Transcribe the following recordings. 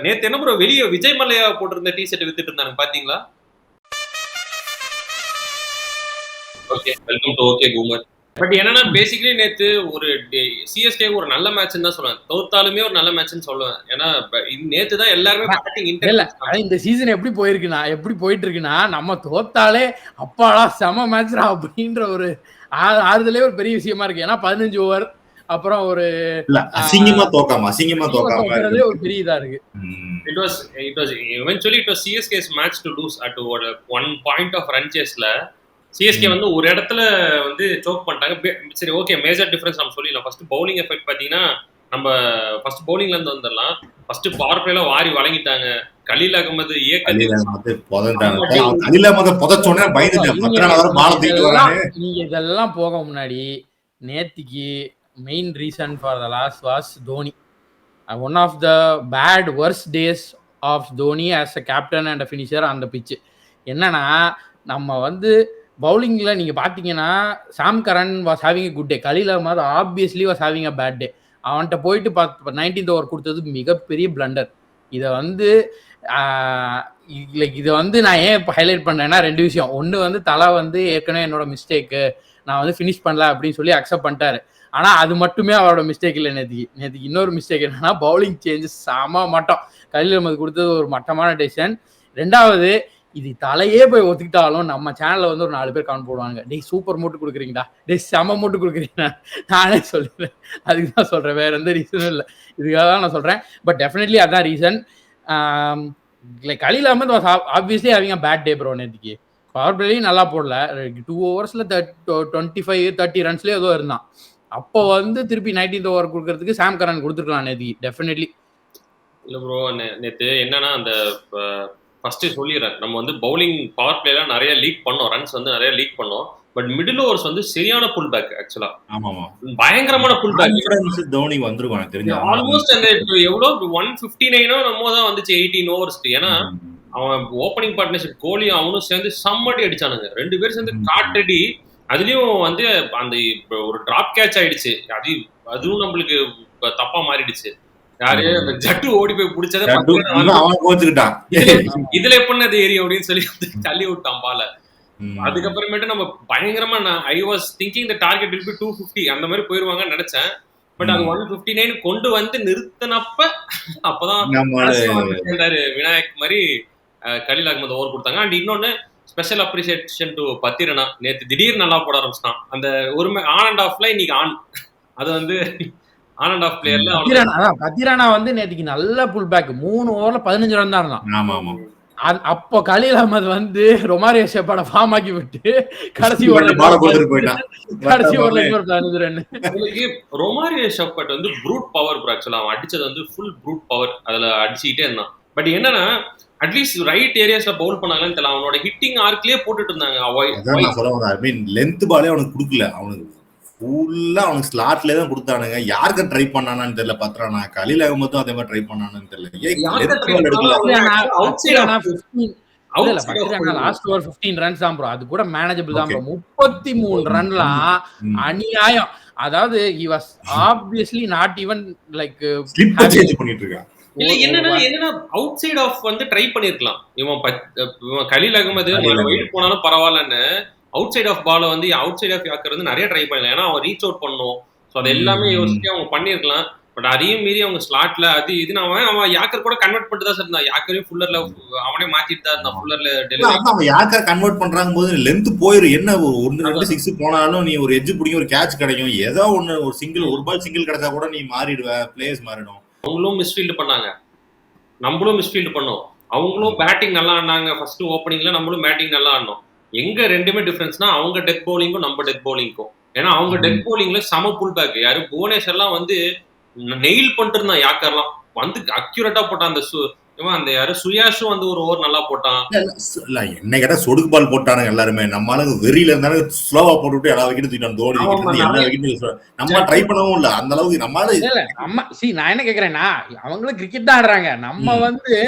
நேத்து என்ன ப்ரோ வெளிய விஜய் மல்லையா போட்டிருந்த டி ஷர்ட் வித்துட்டு இருந்தாங்க பாத்தீங்களா? Okay welcome to okay boomer. But என்னன்னா பேசிக்கலி நேத்து ஒரு சிஎஸ்கே ஒரு நல்ல மேட்ச்னு தான் சொல்லுவேன். தோத்தாலுமே ஒரு நல்ல மேட்ச்னு சொல்லுவேன். ஏன்னா நேத்து தான் எல்லாருமே பேட்டிங் இல்ல இந்த சீசன் எப்படி போயிருக்குன்னா எப்படி போயிட்டு இருக்குன்னா நம்ம தோத்தாலே அப்பாடா செம மேட்ச்ரா அப்படின்ற ஒரு ஆறுதலே ஒரு பெரிய விஷயமா இருக்கு. ஏன்னா 15 ஓவர் அப்புறம் ஒரு அசிங்கமா தோக்காம ஒரு பெரிய இதா இருக்கு. It was eventually it was CSK's match to lose at one point of run chaseல சிஎஸ்கே வந்து ஒரு இடத்துல வந்து சோக் பண்ணிட்டாங்க. சரி ஓகே மேஜர் டிஃபரன்ஸ் நம்ம சொல்லிடலாம். ஃபர்ஸ்ட் பவுலிங் எஃபெக்ட் பாத்தீங்கன்னா நம்ம ஃபர்ஸ்ட் பவுலிங்ல இருந்து வந்துடலாம். ஃபர்ஸ்ட் பவர் பிளேல வாரி வழங்கிட்டாங்க. கலீல் அகமது நீங்க இதெல்லாம் போக முன்னாடி நேத்திக்கு main reason for the loss was Dhoni. One of the bad worst days of Dhoni as a captain and a finisher on the pitch. என்னன்னா நம்ம வந்து பவுலிங்கில் நீங்கள் பார்த்தீங்கன்னா Sam Curran was having a good day. Khaleel Ahmed obviously was having a bad day. அவன்கிட்ட போயிட்டு 19th over கொடுத்தது மிகப்பெரிய பிளண்டர். இதை வந்து லைக் இதை வந்து நான் ஏன் இப்போ ஹைலைட் பண்ணேன்னா 2 விஷயம். ஒன்று வந்து தலை வந்து ஏற்கனவே என்னோட மிஸ்டேக்கு நான் வந்து ஃபினிஷ் பண்ணல அப்படின்னு சொல்லி அக்செப்ட் பண்ணிட்டாரு. ஆனால் அது மட்டுமே அவரோட மிஸ்டேக் இல்லை. நேற்றுக்கு இன்னொரு மிஸ்டேக் என்னன்னா பவுலிங் சேஞ்சஸ் செம மட்டம். கலீல் அகமது கொடுத்தது ஒரு மட்டமான டெசிஷன். 2வது இது தலையே போய் ஒத்துக்கிட்டாலும் நம்ம சேனல்ல வந்து ஒரு 4 பேர் கமெண்ட் போடுவாங்க, டேய் சூப்பர் மூட்டு கொடுக்குறீங்கடா, டேய் செம மூட்டு கொடுக்குறீங்கடா. நானே சொல்றேன், அதுக்கு தான் சொல்றேன், வேற எந்த ரீசனும் இல்லை. இதுக்காக தான் நான் சொல்றேன். பட் டெஃபினெட்லி அதான் reason. Like Khaleel Ahmed was obviously having a bad day bro. நேற்றுக்கு பவர் பிளேலையும் நல்லா போடல. 2 ஓவர்ஸ்ல 25-30 ரன்ஸ்லேயே ஏதோ இருந்தான். அப்போ வந்து திருப்பி 19th ஓவர் கொடுக்கறதுக்கு சாம் கரன் கொடுத்துருக்கலாம் நேற்றுக்கு டெஃபினெட்லி. இல்லை ப்ரோ நேற்று என்னன்னா அந்த ஃபர்ஸ்ட் சொல்லிடுறேன், நம்ம வந்து பவுலிங் பவர் பிளேல நிறைய லீக் பண்ணோம், ரன்ஸ் வந்து நிறைய லீக் பண்ணோம். பட் மிடில் ஓவர்ஸ் வந்து சரியான புல் பேக். ஆக்சுவலா பயங்கரமான புல் பேக். தோனி வந்துருவாங்க தெரிஞ்சு ஆல்மோஸ்ட் அந்த எவ்வளவு 159 நம்ம தான் வந்துச்சு 18 ஓவர்ஸ். ஏன்னா அவன் ஓப்பனிங் பார்ட்னர்ஷிப் கோலி அவனும் சேர்ந்து சம்மடி அடிச்சானுங்க. 2 பேரும் சேர்ந்து காட்டடி. அதுலயும் வந்து அந்த ஒரு டிராப் கேட்ச் ஆயிடுச்சு. அதுவும் நம்மளுக்கு தப்பா மாறிடுச்சு. யாரு அந்த ஜட்டு ஓடி போய் பிடிச்சத இதுல எப்படின்னு ஏறி அப்படின்னு சொல்லி தள்ளி விட்டான் பால. அதுக்கப்புறமேட்டு நம்ம பயங்கரமா I was thinking the target will be 250 அந்த மாதிரி போயிருவாங்கன்னு நினைச்சேன். பட் அது 159 கொண்டு வந்து நிறுத்தினப்ப அப்பதான் விநாயக் மாதிரி கலீல் அகமது ஓவர் கொடுத்தாங்க. அண்ட் இன்னொன்னு ஸ்பெஷல் அப்ரிசியேஷன் டு பத்திரனா. நேற்று திடீர் நல்லா போட ஆரம்பிச்சிட்டான். அந்த ஒரு ஆன் அண்ட் ஆஃப்ல இன்னைக்கு ஆன். அது வந்து ஆன் அண்ட் ஆஃப் பிளேயர்ல பத்திரானா வந்து நேற்றுக்கு நல்ல புல் பேக். 3 ஓவர்ல 15 ரன் தான் இருந்தான். அப்போ கலீல் அகமது வந்து ரொமாரியோ ஷெப்பர்ட ஃபார்ம் ஆக்கி விட்டு கடைசி ஓவர்ல 15 ரன். ரொமாரியோ ஷெப்பர்ட் வந்து ப்ரூட் பவர். ஆக்சுவலா அவன் அடிச்சது வந்து ஃபுல் ப்ரூட் பவர். அதுல அடிச்சுக்கிட்டே இருந்தான். பட் என்னன்னா அட்லீஸ்ட் ரைட் ஏரியாஸ்ல பவுல் பண்ணாங்கன்னு தெரியல. அவனோட ஹிட்டிங் ஆர்க்லயே போட்டுட்டு இருந்தாங்க. லென்த் பாலே அவனுக்கு கொடுக்கல. அவனுக்கு ஃபுல்லா அவனுக்கு ஸ்லாட்ல தான் கொடுத்தானுங்க. யாருக்கு ட்ரை பண்ணானான்னு தெரியல. பத்ரானா கலீல் அகமதும் அதே மாதிரி ட்ரை பண்ணானு தெரியல. லாஸ்ட் ஓவர் 15 ரன்ஸ் தான் ப்ரோ. அது கூட மேனேஜபிள் தான் ப்ரோ. 33 ரன்லாம் அநியாயம். அதாவது he was obviously not even like slip change பண்ணிட்டு இருக்கான். இல்ல என்னன்னா அவுட் சைட் ஆஃப் வந்து ட்ரை பண்ணிருக்கலாம். இவன் கலீல் அகமது வெயிட் போனாலும் பரவாயில்லன்னு அவுட் சைட் ஆஃப் பால வந்து அவுட் சைட் ஆஃப் யாக்கர் வந்து நிறைய ட்ரை பண்ணலாம். ஏன்னா அவன் ரீச் அவுட் பண்ணும். ஸோ அது எல்லாமே யோசிச்சு அவங்க பண்ணிருக்கலாம். பட் அதையும் மீறி அவங்க ஸ்லாட்ல அது இதுன்னு அவன் யாக்கர் கூட கன்வெர்ட் பண்ணிட்டு தான் இருந்தான். யாக்கரையும் ஃபுல்லர்ல அவனே மாத்திட்டு தான் இருந்தான். ஃபுல்லர்ல டெலிவரி யாக்கர் கன்வெர்ட் பண்றாங்க போது லென்த் போயிரும். என்ன ஒரு 1-2 6 போனாலும் நீ ஒரு எட்ஜ் பிடிக்கும், ஒரு கேட்ச் கிடைக்கும், ஏதோ ஒன்னு ஒரு சிங்கிள் ஒரு பால் சிங்கிள் கிடைச்சா கூட நீ மாறிடுவ, பிளேயர்ஸ் மாறிடும். அவங்களும் மிஸ்ஃபீல்டு பண்ணாங்க, நம்மளும் மிஸ்ஃபீல்டு பண்ணோம். அவங்களும் பேட்டிங் நல்லா ஆடினாங்க. ஃபர்ஸ்ட் ஓப்பனிங்ல நம்மளும் பேட்டிங் நல்லா ஆடணும். எங்க ரெண்டுமே டிஃபரன்ஸ்னா அவங்க டெத் பவுலிங்கும் நம்ம டெத் பவுலிங்கும். ஏன்னா அவங்க டெத் பவுலிங்ல சம புல் பேக். யாரு புவனேஸ்வர்லாம் வந்து நெயில் பண்ணிட்டு இருந்தான். யாக்கர்லாம் வந்து அக்யூரேட்டா போட்டான். அந்த யாரு சுயாஷும் வந்து ஒரு ஓவர் நல்லா போட்டான். என்ன கேட்டா சொடுக்கு பால் போட்டானுங்க எல்லாருமே. நம்மளால வெறியில இருந்தாலும் ஸ்லோவா போட்டுவிட்டு எல்லா விக்கெட் தூக்கிட்டான். தோனி எல்லா விக்கெட் நம்ம ட்ரை பண்ணவும் இல்ல அந்த அளவுக்கு. நம்மளால நான் என்ன கேக்குறேன்னா அவங்களும் கிரிக்கெட் தான் ஆடுறாங்க. நம்ம வந்து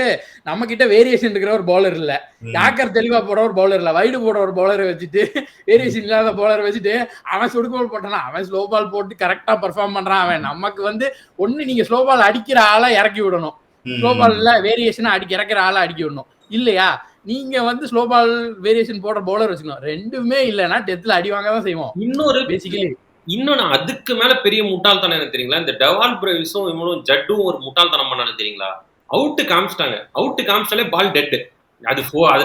நம்ம கிட்ட வேரியேஷன் இருக்கிற ஒரு பவுலர் இல்ல. யாக்கர் தெளிவா போட ஒரு பவுலர் இல்ல. வைடு போட ஒரு பவுலரை வச்சுட்டு வேரியேஷன் இல்லாத பவுலரை வச்சுட்டு அவன் சொடுக்கு பால் போட்டானா, அவன் ஸ்லோ பால் போட்டு கரெக்டா பெர்ஃபார்ம் பண்றான். அவன் நமக்கு வந்து ஒண்ணு நீங்க ஸ்லோ பால் அடிக்கிற ஆளா இறக்கி விடணும். ஸ்லோ பால்ல வேரியேஷன் அடிக்க இறக்குற ஆளை அடிக்க விடணும் இல்லையா? நீங்க வந்து ஸ்லோ பால் வேரியேஷன் போடுற பவுலர் வச்சுக்கணும். ரெண்டுமே இல்லைன்னா டெத்ல அடி வாங்க தான் செய்வோம். இன்னொரு பேசிக்கலி இன்னொன்னு அதுக்கு மேல பெரிய முட்டாள்தனம் என்ன தெரியுங்களா? இந்த டெவால் பிரேவிஸும் இவனும் ஜட்டும் ஒரு முட்டாள்தனம் பண்ணானு தெரியுங்களா? அவுட் காமிச்சிட்டாங்க. அவுட் காமிச்சாலே பால் டெட். அது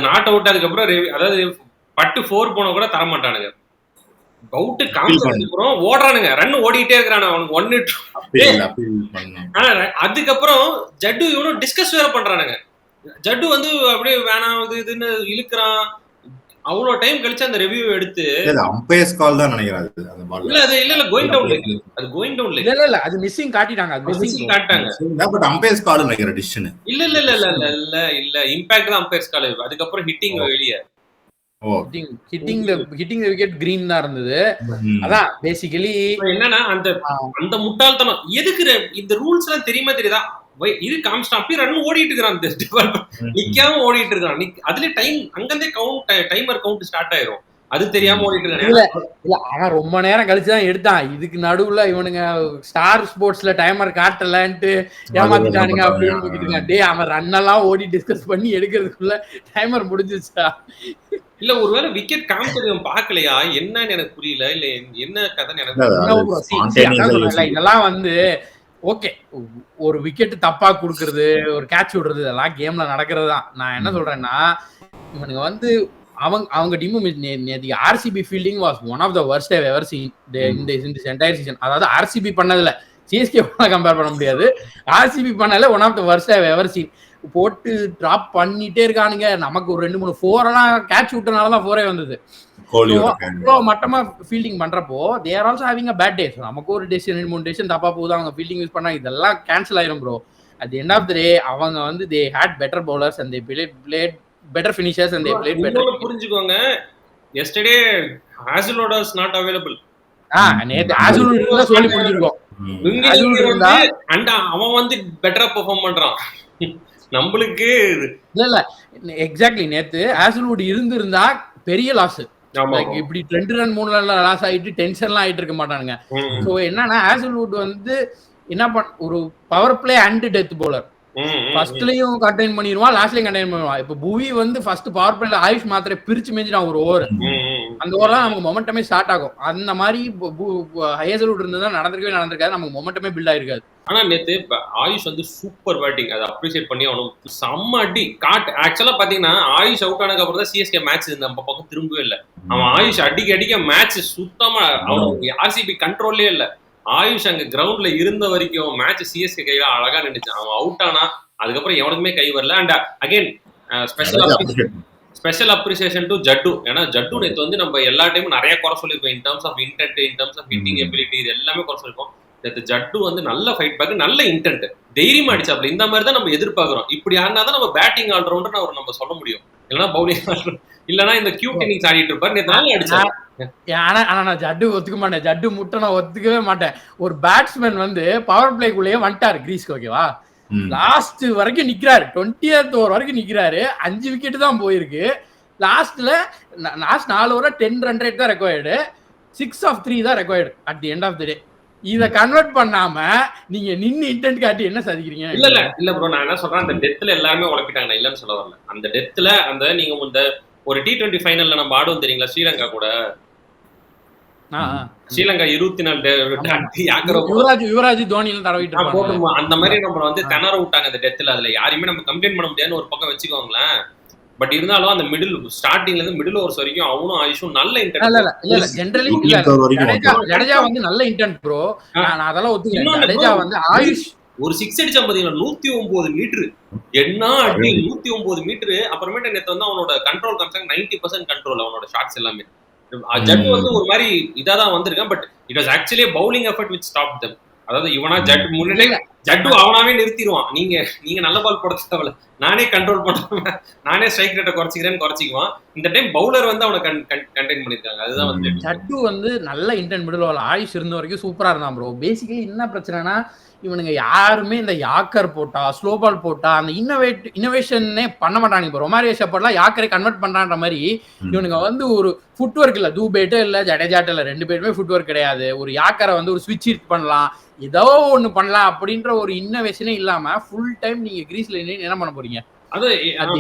நாட் அவுட். அதுக்கப்புறம் அதாவது பட்டு 4 போன கூட தர மாட்டானுங்க. அவுட் காமிச்சதுக்கு அப்புறம் ஓடுறானுங்க, ரன் ஓடிட்டே இருக்கிறானு அவனுக்கு 1 hit. அதுக்கப்புறம் ஜட்டு இவனும் டிஸ்கஸ் வேற பண்றானுங்க. ஜட்டு வந்து அப்படியே வேணாம் இதுன்னு இழுக்கிறான். அவ்வளவு டைம் கழிச்சு அந்த ரிவ்யூ எடுத்து அம்பையர்ஸ் கால் தான் நினைக்கிறேன். அந்த பால் இல்ல அது இல்ல கோயிங் டவுன்ல இருக்கு. அது கோயிங் டவுன்ல இல்ல இல்ல அது மிஸ்ஸிங் காட்டிட்டாங்க. அது மிஸ்ஸிங் காட்டாங்க. பட் அம்பையர்ஸ் கால் நினைக்கிற டிசிஷன் இல்ல இல்ல இல்ல இல்ல இல்ல இல்ல இம்பாக்ட் தான் அம்பையர்ஸ் கால். அதுக்கப்புறம் ஹிட்டிங் வெளிய ஹிட்டிங் தி விக்கெட் கிரீன் தான் இருந்தது. அதான் பேசிக்கலி என்னன்னா அந்த முட்டாள்தனம் எதுக்கு இந்த ரூல்ஸ் எல்லாம் தெரியுமா தெரியுதா? இது காமிச்சிட்டான் அப்படி ரன் ஓடிட்டு இருக்கான். நிக்காம ஓடிட்டு இருக்கான். அதுல டைம் அங்கிருந்தே டைமர் கவுண்ட் ஸ்டார்ட் ஆயிரும். அது தெரியாம ஓடிட்டு இருக்கான். இல்ல ஆனா ரொம்ப நேரம் கழிச்சுதான் எடுத்தான். இதுக்கு நடுவுல இவனுங்க ஸ்டார் ஸ்போர்ட்ஸ்ல டைமர் காட்டலன்ட்டு ஏமாத்திட்டானுங்க அப்படின்னு. டே அவன் ரன் எல்லாம் ஓடி டிஸ்கஸ் பண்ணி எடுக்கிறதுக்குள்ள டைமர் முடிஞ்சிச்சா? இல்ல ஒருவேளை விக்கெட் காமிச்சது பாக்கலையா என்னன்னு எனக்கு புரியல. இல்ல என்ன கதைன்னு எனக்கு இதெல்லாம் வந்து ஓகே. ஒரு விக்கெட் தப்பா குடுக்கறது, ஒரு கேட்ச் விடுறது இதெல்லாம் கேம்ல நடக்கிறது தான். நான் என்ன சொல்றேன்னா இவனுங்க வந்து அவங்க டீமும் நேத்து RCB fielding was one of the worst I've ever seen இந்த என்டையர் சீசன். அதாவது ஆர்சிபி பண்ணதுல சிஎஸ்கே கம்பேர் பண்ண முடியாது. ஆர்சிபி பண்ணதுல one of the worst I've ever seen. போட்டு டிராப் பண்ணிட்டே இருக்கானுங்க. நமக்கு ஒரு 2-3 4 எல்லாம் கேட்ச் விட்டனாலதான் 4 வந்தது. மட்டமா ஃபீல்டிங் பண்றப்போ they are also having a bad day. நமக்கு ஒரு டெசிஷன் 2-3 டெசிஷன் தப்பா போகுது, அவங்க ஃபீல்டிங் யூஸ் பண்ணா இதெல்லாம் கேன்சல் ஆயிரும் bro. at the end of the day அவங்க வந்து they had better bowlers and they played better finishers and they played better. புரிஞ்சுக்கோங்க, yesterday Hazlewood was not available. நேத்து Hazlewood இருந்தா சொல்லி புரிஞ்சிருக்கும். Hazlewood இருந்தா and அவன் வந்து பெட்டரா பெர்ஃபார்ம் பண்றான். நம்மளுக்கு இல்ல எக்ஸாக்ட்லி நேத்து Hazlewood இருந்திருந்தா பெரிய லாஸ். இப்படி 2 ரன் 3 ரன்ல லாஸ் ஆயிட்டு டென்ஷன்லாம் ஆயிட்டு இருக்க மாட்டானுங்க. சோ என்னன்னா Hazlewood வந்து என்ன ஒரு power play and death bowler. ஃபர்ஸ்ட்லயும் கண்டெயின் பண்ணிடுவான், லாஸ்ட்லயும் கண்டெயின் பண்ணுவான். இப்ப புவி வந்து ஃபர்ஸ்ட் பவர் பிளேல ஆயுஷ் மாத்திரை பிரிச்சு மேஞ்சிட்டான் ஒரு ஓவர். அந்த ஓவர் தான் நமக்கு மொமெண்டமே ஸ்டார்ட் ஆகும். அந்த மாதிரி Hazlewood இருந்ததுதான் நடந்திருக்காது, நமக்கு மொமெண்டமே பில்ட் ஆயிருக்காது. ஆனா நேத்து ஆயுஷ் வந்து சூப்பர் பேட்டிங், அதை அப்ரிசியேட் பண்ணி அவனுக்கு செம்ம அடி ஆக்சுவலா பாத்தீங்கன்னா ஆயுஷ் அவுட் ஆனதுக்கு அப்புறம் தான் சிஎஸ்கே மேட்ச் நம்ம பக்கம் திரும்பவே இல்லை. அவன் ஆயுஷ் அடிக்க மேட்ச் சுத்தமா அவனுக்கு ஆர்சிபி கண்ட்ரோல்லே இல்லை. ஆயுஷ் அங்க கிரவுண்ட்ல இருந்த வரைக்கும் மேட்ச் சிஎஸ்கே கையில அழகா நின்றுச்சு. அவன் அவுட் ஆனா அதுக்கப்புறம் எவனுக்குமே கை வரல. And again special appreciation to Jaddu. ஏன்னா ஜட்டு நேற்று வந்து நம்ம எல்லா டைமும் நிறைய குறை சொல்லியிருக்கோம். In terms of intent, in terms of hitting ability, இது எல்லாமே குறை சொல்லியிருக்கோம். நேற்று ஜட்டு வந்து நல்ல ஃபைட் பேக், நல்ல இன்டென்ட், தைரியமா அடிச்சாப்ல. இந்த மாதிரி தான் நம்ம எதிர்பார்க்கிறோம். இப்படி ஆனா தான் நம்ம பேட்டிங் ஆல்ரவுண்டர் அவர் நம்ம சொல்ல முடியும். இல்லைன்னா பவுலிங் இல்லைன்னா இந்த கியூட் இன்னிங்ஸ் ஆடிட்டு இருப்பாரு. நேற்று நல்லா அடிச்சாரு. ஆனா நான் ஜட்டு ஒத்துக்க மாட்டேன். ஜட்டு முட்டை நான் ஒத்துக்கவே மாட்டேன். ஒரு பேட்ஸ்மேன் வந்து பவர் பிளேக்குள்ளேயே வந்துட்டாரு கிரீஸ்க்கு, ஓகேவா? லாஸ்ட் வரைக்கும் நிக்கிறாரு, 20th ஓவர் வரைக்கும் நிக்கிறாரு. 5 விக்கெட் தான் போயிருக்கு. லாஸ்ட் 4 ஓவர் 10 ரன் ரேட் தான் ரெக்வயர்டு, 6 of 3 தான் required at the end of the day. இத கன்வெர்ட் பண்ணாம நீங்க நின்னு இன்டென்ட் காட்டி என்ன சாதிக்கிறீங்க? இல்ல ப்ரோ, நான் என்ன சொல்றேன், அந்த டெத்ல எல்லாமே உழைப்பிட்டாங்க, இல்லன்னு சொல்ல வரல. அந்த டெத்ல அந்த நீங்க இந்த ஒரு T20 ஃபைனல்ல நம்ம ஆடுவோம் தெரியுங்களா, ஸ்ரீலங்கா கூட. ஸ்ரீலங்கா 24 யுவராஜ் தோனி தடவிட்டு போட்டு அந்த மாதிரி நம்ம வந்து திணற விட்டாங்க அந்த டெத்ல. அதுல யாரையுமே நம்ம கம்ப்ளைண்ட் பண்ண முடியாதுன்னு ஒரு பக்கம் வச்சுக்கோங்களேன். பட் இருந்தாலும் அந்த மிடில் ஸ்டார்டிங்ல இருந்து மிடில் ஓவர்ஸ் வரைக்கும் அவனும் ஆயுஷும் நல்ல இன்டென்ட். இல்ல ஜெனரலி ஜடேஜா வந்து நல்ல இன்டென்ட் ப்ரோ, நான் அதெல்லாம் ஒத்துக்கிறேன். ஜடேஜா வந்து ஆயுஷ் ஒரு 6 அடிச்சா பாத்தீங்கன்னா 109 மீட்டர், என்ன அடி 109 மீட்டர். அப்புறமேட்டு நேத்து வந்து அவனோட கண்ட்ரோல் காமிச்சாங்க, 90% கண்ட்ரோல் அவனோட ஷாட்ஸ் எல்லாமே. ஜட்டு வந்து ஒரு மாதிரி இதாதான் வந்திருக்கான். But it was actually bowling effort which stop தம். அதாவது இவனா ஜட்டு அவனாவே நிறுத்திடுவான். நீங்க நல்ல பால் போட தேவையில்ல, நானே கண்ட்ரோல் பண்ணுவேன், நானே ஸ்ட்ரைக் ரேட்டை குறைச்சிக்குவான். இந்த டைம் பவுலர் வந்து அவனை கண்டெயின் பண்ணிருக்காங்க. அதுதான் வந்து ஜட்டு வந்து நல்ல இன்டென்ட் மிடில் ஓவர். ஆயுஷ் இருந்த வரைக்கும் சூப்பரா இருந்தான் ப்ரோ. பேசிக்கலி என்ன பிரச்சனைனா இவனுங்க யாருமே இந்த யாக்கர் போட்டா ஸ்லோ பால் போட்டா அந்த இன்னோவேஷனே பண்ண மாட்டாங்க. இப்போ ரொமாரியோ ஷெப்பர்ட்லாம் யாக்கரை கன்வெர்ட் பண்றான்ற மாதிரி இவனுங்க வந்து ஒரு ஃபுட் ஒர்க் இல்ல, தூபேட்டே இல்ல ஜடேஜாட்ட இல்ல, 2 பேருமே ஃபுட் ஒர்க் கிடையாது. ஒரு யாக்கரை வந்து ஒரு ஸ்விட்ச் ஹிட் பண்ணலாம், ஏதோ ஒண்ணு பண்ணலாம் அப்படின்ற ஒரு இன்னோவேஷனே இல்லாம ஃபுல் டைம் நீங்க கிரீஸ்ல என்ன பண்ண போறீங்க? அது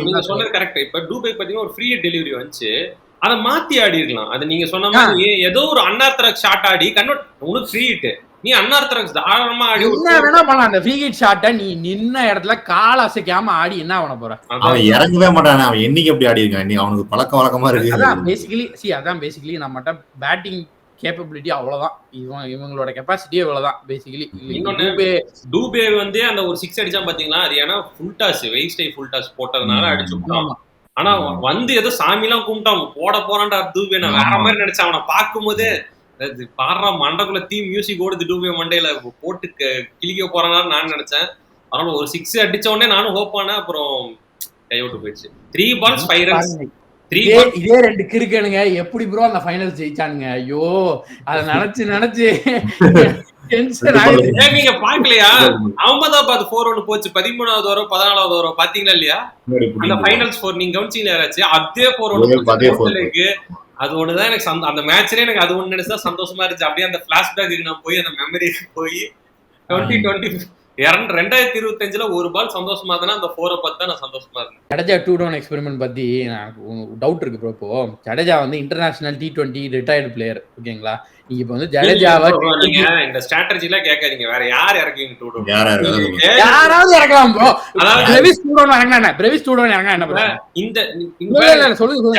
நீங்க சொன்னது கரெக்ட். இப்ப டூபே பாத்தீங்கன்னா ஒரு ஃப்ரீ டெலிவரி வந்துச்சு, அதை மாத்தி ஆடி இருக்கலாம். அது நீங்க சொன்ன மாதிரி ஏதோ ஒரு அன்ஆர்த்தடாக்ஸ் ஷாட் ஆடி கன்வெர்ட், உனக்கு ஃப்ரீ ஹிட், நீ அன்ஆர்த்தடாக்ஸ் தாராளமா ஆடி என்ன வேணா பண்ணலாம். அந்த ஃப்ரீ ஹிட் ஷாட்டை நீ நின்ன இடத்துல கால் அசைக்காம ஆடி என்ன பண்ண போற? அவன் இறங்கவே மாட்டானே, அவன் என்னைக்கு அப்படி ஆடி இருக்கான், அவனுக்கு பழக்க வழக்கமா இருக்கு. அதான் பேசிக்கலி நம்மகிட்ட பேட்டிங் கேப்பபிலிட்டி அவ்வளவுதான், இவங்களோட கெப்பாசிட்டியே இவ்வளவுதான் பேசிக்கலி. டூபே வந்து அந்த ஒரு 6 அடிச்சா பாத்தீங்களா, அது ஏன்னா ஃபுல் டாஸ் வெயிஸ்டை ஃபுல் டாஸ் போட்டதுனால அடிச்சு விட்டான். ஆனா வந்து ஏதோ சாமி எல்லாம் கும்பிட்டான் போட போறான்டா டூபே. நான் வேற மாதிரி நினைச்சேன் அவனை பார்க்கும் போது, பாடுறா மண்டக்குள்ள தீ மியூசிக் ஓடுது டூபே மண்டையில போட்டு கிளிக்க போறான்னு நான் நினைச்சேன். அதனால ஒரு 6 அடிச்ச உடனே நானும் ஹோப் ஆனேன், அப்புறம் கைவிட்டு போயிடுச்சு. 3 balls 5 runs. இதே 2 கிறுக்கனுங்க எப்படி ப்ரோ அந்த ஃபைனல் ஜெயிச்சானுங்க? ஐயோ அத நினைச்சு நீங்க பாக்கலையா? அகமதாபாத் 4-1 போச்சு, 13வது ஓவர் 14வது ஓவர் பாத்தீங்களா இல்லையா? அந்த ஃபைனல்ஸ் 4 நீங்க கவுன்சில யாராச்சு அதே 4-1 அது ஒண்ணுதான் எனக்கு அந்த மேட்ச்லயே எனக்கு அது ஒண்ணு நினைச்சா சந்தோஷமா இருந்துச்சு. அப்படியே அந்த பிளாஷ்பேக்கு நான் போய் அந்த மெமரிக்கு போய் 2025ல ஒரு பால் சந்தோஷமா இருந்தா அந்த 4 பார்த்தா நான் சந்தோஷமா இருந்தேன். ஜடேஜா 2 டவுன் எக்ஸ்பெரிமெண்ட் பத்தி டவுட் இருக்கு ப்ரோ. இப்போ ஜடேஜா வந்து இன்டர்நேஷனல் T20 ரிட்டையர்டு பிளேயர், ஓகேங்களா? நீங்க இப்போ வந்து ஜடேஜாவை நீங்க இந்த ஸ்ட்ராட்டஜில கேட்காதீங்க, வேற யார் இறக்கீங்க? 2 டவுன் யாராவது இறக்கலாம் ப்ரோ. அதாவது பிரவிஸ் 2 டவுன் இறங்கினா பிரவிஸ் 2 டவுன் இறங்கினா என்ன பண்றாங்க? இந்த சொல்லுங்க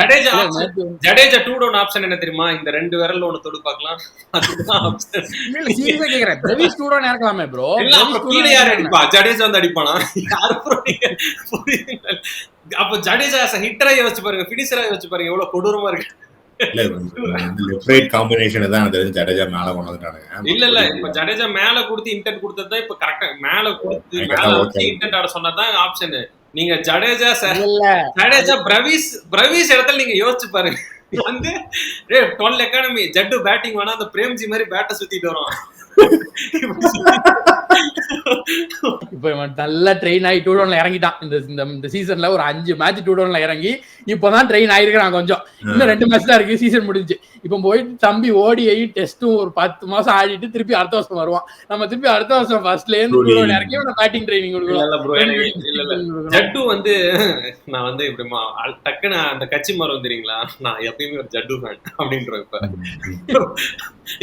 ஜடேஜா 2 டவுன் ஆப்ஷன் என்ன தெரியுமா? இந்த 2 விரல்ல ஒன்னு தொடு பார்க்கலாம், அதுதான் ஆப்ஷன். இல்ல சீரியஸா கேக்குறேன், பிரவிஸ் 2 டவுன் இறக்கலாமே ப்ரோ. கீழ யார் அடிப்பா? ஜடேஜா வந்து அடிப்பானா? யாரு ப்ரோ நீங்க? அப்ப ஜடேஜா ஹிட்டரா யோசிச்சு பாருங்க, ஃபினிஷரா யோசிச்சு பாருங்க, எவ்வளவு கொடூரமா இருக்கு. ஜடேஜா மேல கொண்டாங்க. இல்ல இப்ப ஜடேஜா மேல கொடுத்து இன்டென்ட் கொடுத்ததுதான் இப்ப கரெக்டா. மேல கொடுத்து இன்டென்ட் ஆட சொன்னதான் ஆப்ஷன். நீங்க ஜடேஜா பிரவிஸ் இடத்துல நீங்க யோசிச்சு பாருங்க. வந்து 12 எக்கானமி ஜட்டு பேட்டிங் வேணா அந்த பிரேம்ஜி மாதிரி பேட்டை சுத்திட்டு வரும். இப்ப நல்லா ட்ரெயின் ஆகி 2 டவுன்ல இறங்கிட்டான். இந்த சீசன்ல ஒரு 5 மேட்ச் 2 டவுன்ல இறங்கி இப்பதான் ட்ரெயின் ஆயிருக்கான். கொஞ்சம் இன்னும் 2 மேட்ச் தான் இருக்கு, சீசன் முடிஞ்சு. இப்ப போயிட்டு தம்பி ODI டெஸ்டும் ஒரு 10 மாசம் ஆடிட்டு திருப்பி அடுத்த வருஷம் வருவான். நம்ம திருப்பி அடுத்த வருஷம் ஃபர்ஸ்ட்ல இருந்து 2 டவுன் இறங்கி பேட்டிங் ட்ரைனிங் கொடுக்கலாம். ஜட்டு வந்து நான் வந்து இப்படி டக்குன்னு அந்த கட்சி மரம் தெரியுங்களா, நான் எப்பயுமே ஒரு ஜட்டு ஃபேன் அப்படின்றேன் இப்ப.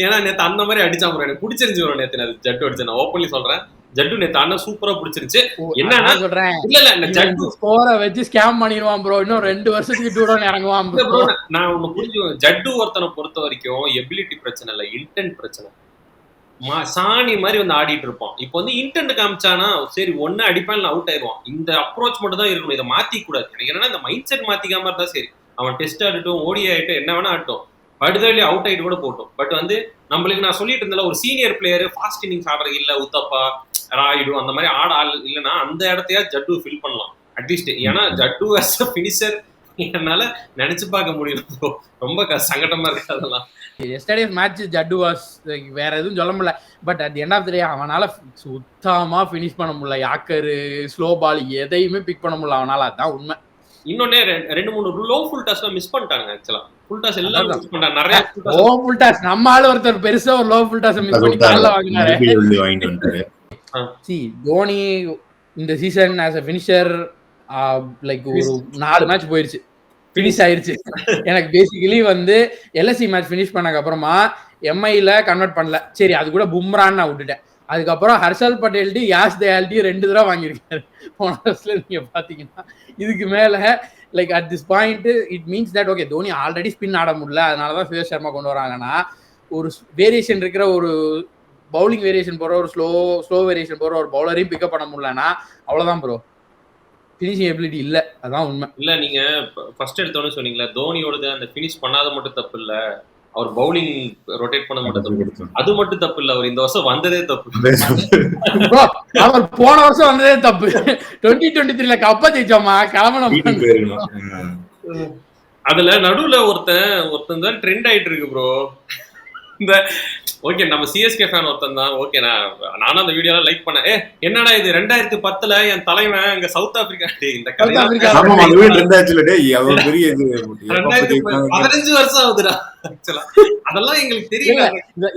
ஏன்னா நேத்து அந்த மாதிரி அடிச்சா எனக்கு பிடிச்சிருந்துச்சு. ஒரு நேத்து நான் ஜட்டு அடிச்சேன், நான் ஓப்பன்லி சொல்றேன். ஜட்டு நேத்து அண்ணா சூப்பரா பிடிச்சிருச்சு. என்னன்னா சொல்றேன், இல்ல ஜட்டு ஸ்கோரை வச்சு ஸ்கேம் பண்ணிடுவான் ப்ரோ. இன்னும் 2 வருஷத்துக்கு 2 டவுன் இறங்குவான் ப்ரோ. நான் ஒண்ணு புரிஞ்சுவேன், ஜட்டு ஒருத்தனை பொறுத்த வரைக்கும் எபிலிட்டி பிரச்சனை இல்ல, இன்டென்ட் பிரச்சனை. சாணி மாதிரி வந்து ஆடிட்டு இருப்பான். இப்போ வந்து இன்டென்ட் காமிச்சானா சரி ஒன்னு அடிப்பான் அவுட் ஆயிடுவான். இந்த அப்ரோச் மட்டும் தான் இருக்கணும், இதை மாத்திக்க கூடாது. எனக்கு என்னன்னா இந்த மைண்ட் செட் மாத்திக்காம இருந்தா சரி. அவன் டெஸ்ட் ஆடட்டும், ODI ஆகட்டும், என்ன வேணா ஆகட்டும், படுதலி அவுட் ஆயிட்டு கூட போட்டோம். பட் வந்து நம்மளுக்கு நான் சொல்லிட்டு இருந்தேன், ஒரு சீனியர் பிளேயர் ஃபாஸ்ட் இன்னிங்ஸ் ஆடுறது இல்ல, உத்தப்பா ராயுடு அந்த மாதிரி ஆள் இல்லைன்னா அந்த இடத்தையா ஜட்டு ஃபில் பண்ணலாம் அட்லீஸ்ட். ஏன்னா ஜட்டு as a finisher என்னால நினைச்சு பார்க்க முடியும். ரொம்ப சங்கடமா இருக்கு அதெல்லாம். எஸ்டர்டேஸ் மேட்ச் ஜட்டு வாஸ் வேற எதுவும் சொல்ல முடியல. But at end of the day அவனால சுத்தமா ஃபினிஷ் பண்ண முடியல. யாக்கரு ஸ்லோ பால் எதையுமே பிக் பண்ண முடியல அவனால, அதான் உண்மை. இன்னொன்னே 2-3 லோ ஃபுல் டாஸ் மிஸ் பண்ணிட்டாங்க. ஆக்சுவலா ஃபுல் டாஸ் எல்லாம் மிஸ் பண்ணிட்டாங்க. நிறைய லோ ஃபுல் டாஸ் நம்ம ஆளு ஒருத்தர் பெருசா ஒரு லோ ஃபுல் டாஸ் மிஸ் பண்ணி கால்ல வாங்கினாரு. தோனி இந்த season as a finisher like ஒரு 4 மேட்ச் போயிருச்சு, ஃபினிஷ் ஆயிருச்சு. எனக்கு பேசிக்கலி வந்து LSC மேட்ச் ஃபினிஷ் பண்ணதுக்கு அப்புறமா MIல கன்வெர்ட் பண்ணல, சரி அது கூட பும்ரான்னு நான் விட்டுட்டேன். அதுக்கப்புறம் ஹர்ஷல் பட்டேல்டி யாஷ் தயால்டி 2 தடவை வாங்கியிருக்காரு போன வருஷத்துல. நீங்க பாத்தீங்கன்னா இதுக்கு மேல like at this point it means that okay Dhoni already spin ஆட முடியல, அதனாலதான் சுரேஷ் சர்மா கொண்டு வராங்கன்னா ஒரு வேரியேஷன் இருக்கிற ஒரு பவுலிங் வேரியேஷன் போற ஒரு ஸ்லோ வேரியேஷன் போற ஒரு பவுலரையும் பிக்கப் பண்ண முடியலன்னா அவ்வளவுதான் ப்ரோ, ஃபினிஷிங் எபிலிட்டி இல்ல, அதான் உண்மை. இல்ல நீங்க ஃபர்ஸ்ட் எடுத்தோன்னு சொன்னீங்களா தோனியோடது அந்த ஃபினிஷ் பண்ணாத மட்டும் தப்பு இல்ல, அவர் பவுலிங் ரொட்டேட் பண்ண மட்டும் தப்பு, அது மட்டும் தப்பு இல்ல, அவர் இந்த வருஷம் வந்ததே தப்பு. அவர் போன வருஷம் வந்ததே தப்பு. 2023ல கப்ப ஜெயிச்சோமா கிளம்பணும். அதுல நடுவுல ஒருத்தன் தான் ட்ரெண்ட் ஆயிட்டு இருக்கு ப்ரோ. இந்த ஓகே நம்ம சிஎஸ்கே ஃபேன் ஒருத்தன் தான். ஓகே நானும் அந்த வீடியோலாம் லைக் பண்ணேன். என்னடா இது 2010 என் தலைவன் இங்க சவுத் ஆப்பிரிக்கா இந்த கதை 15 வருஷம் ஆகுதுடா. அதெல்லாம் எங்களுக்கு தெரியல.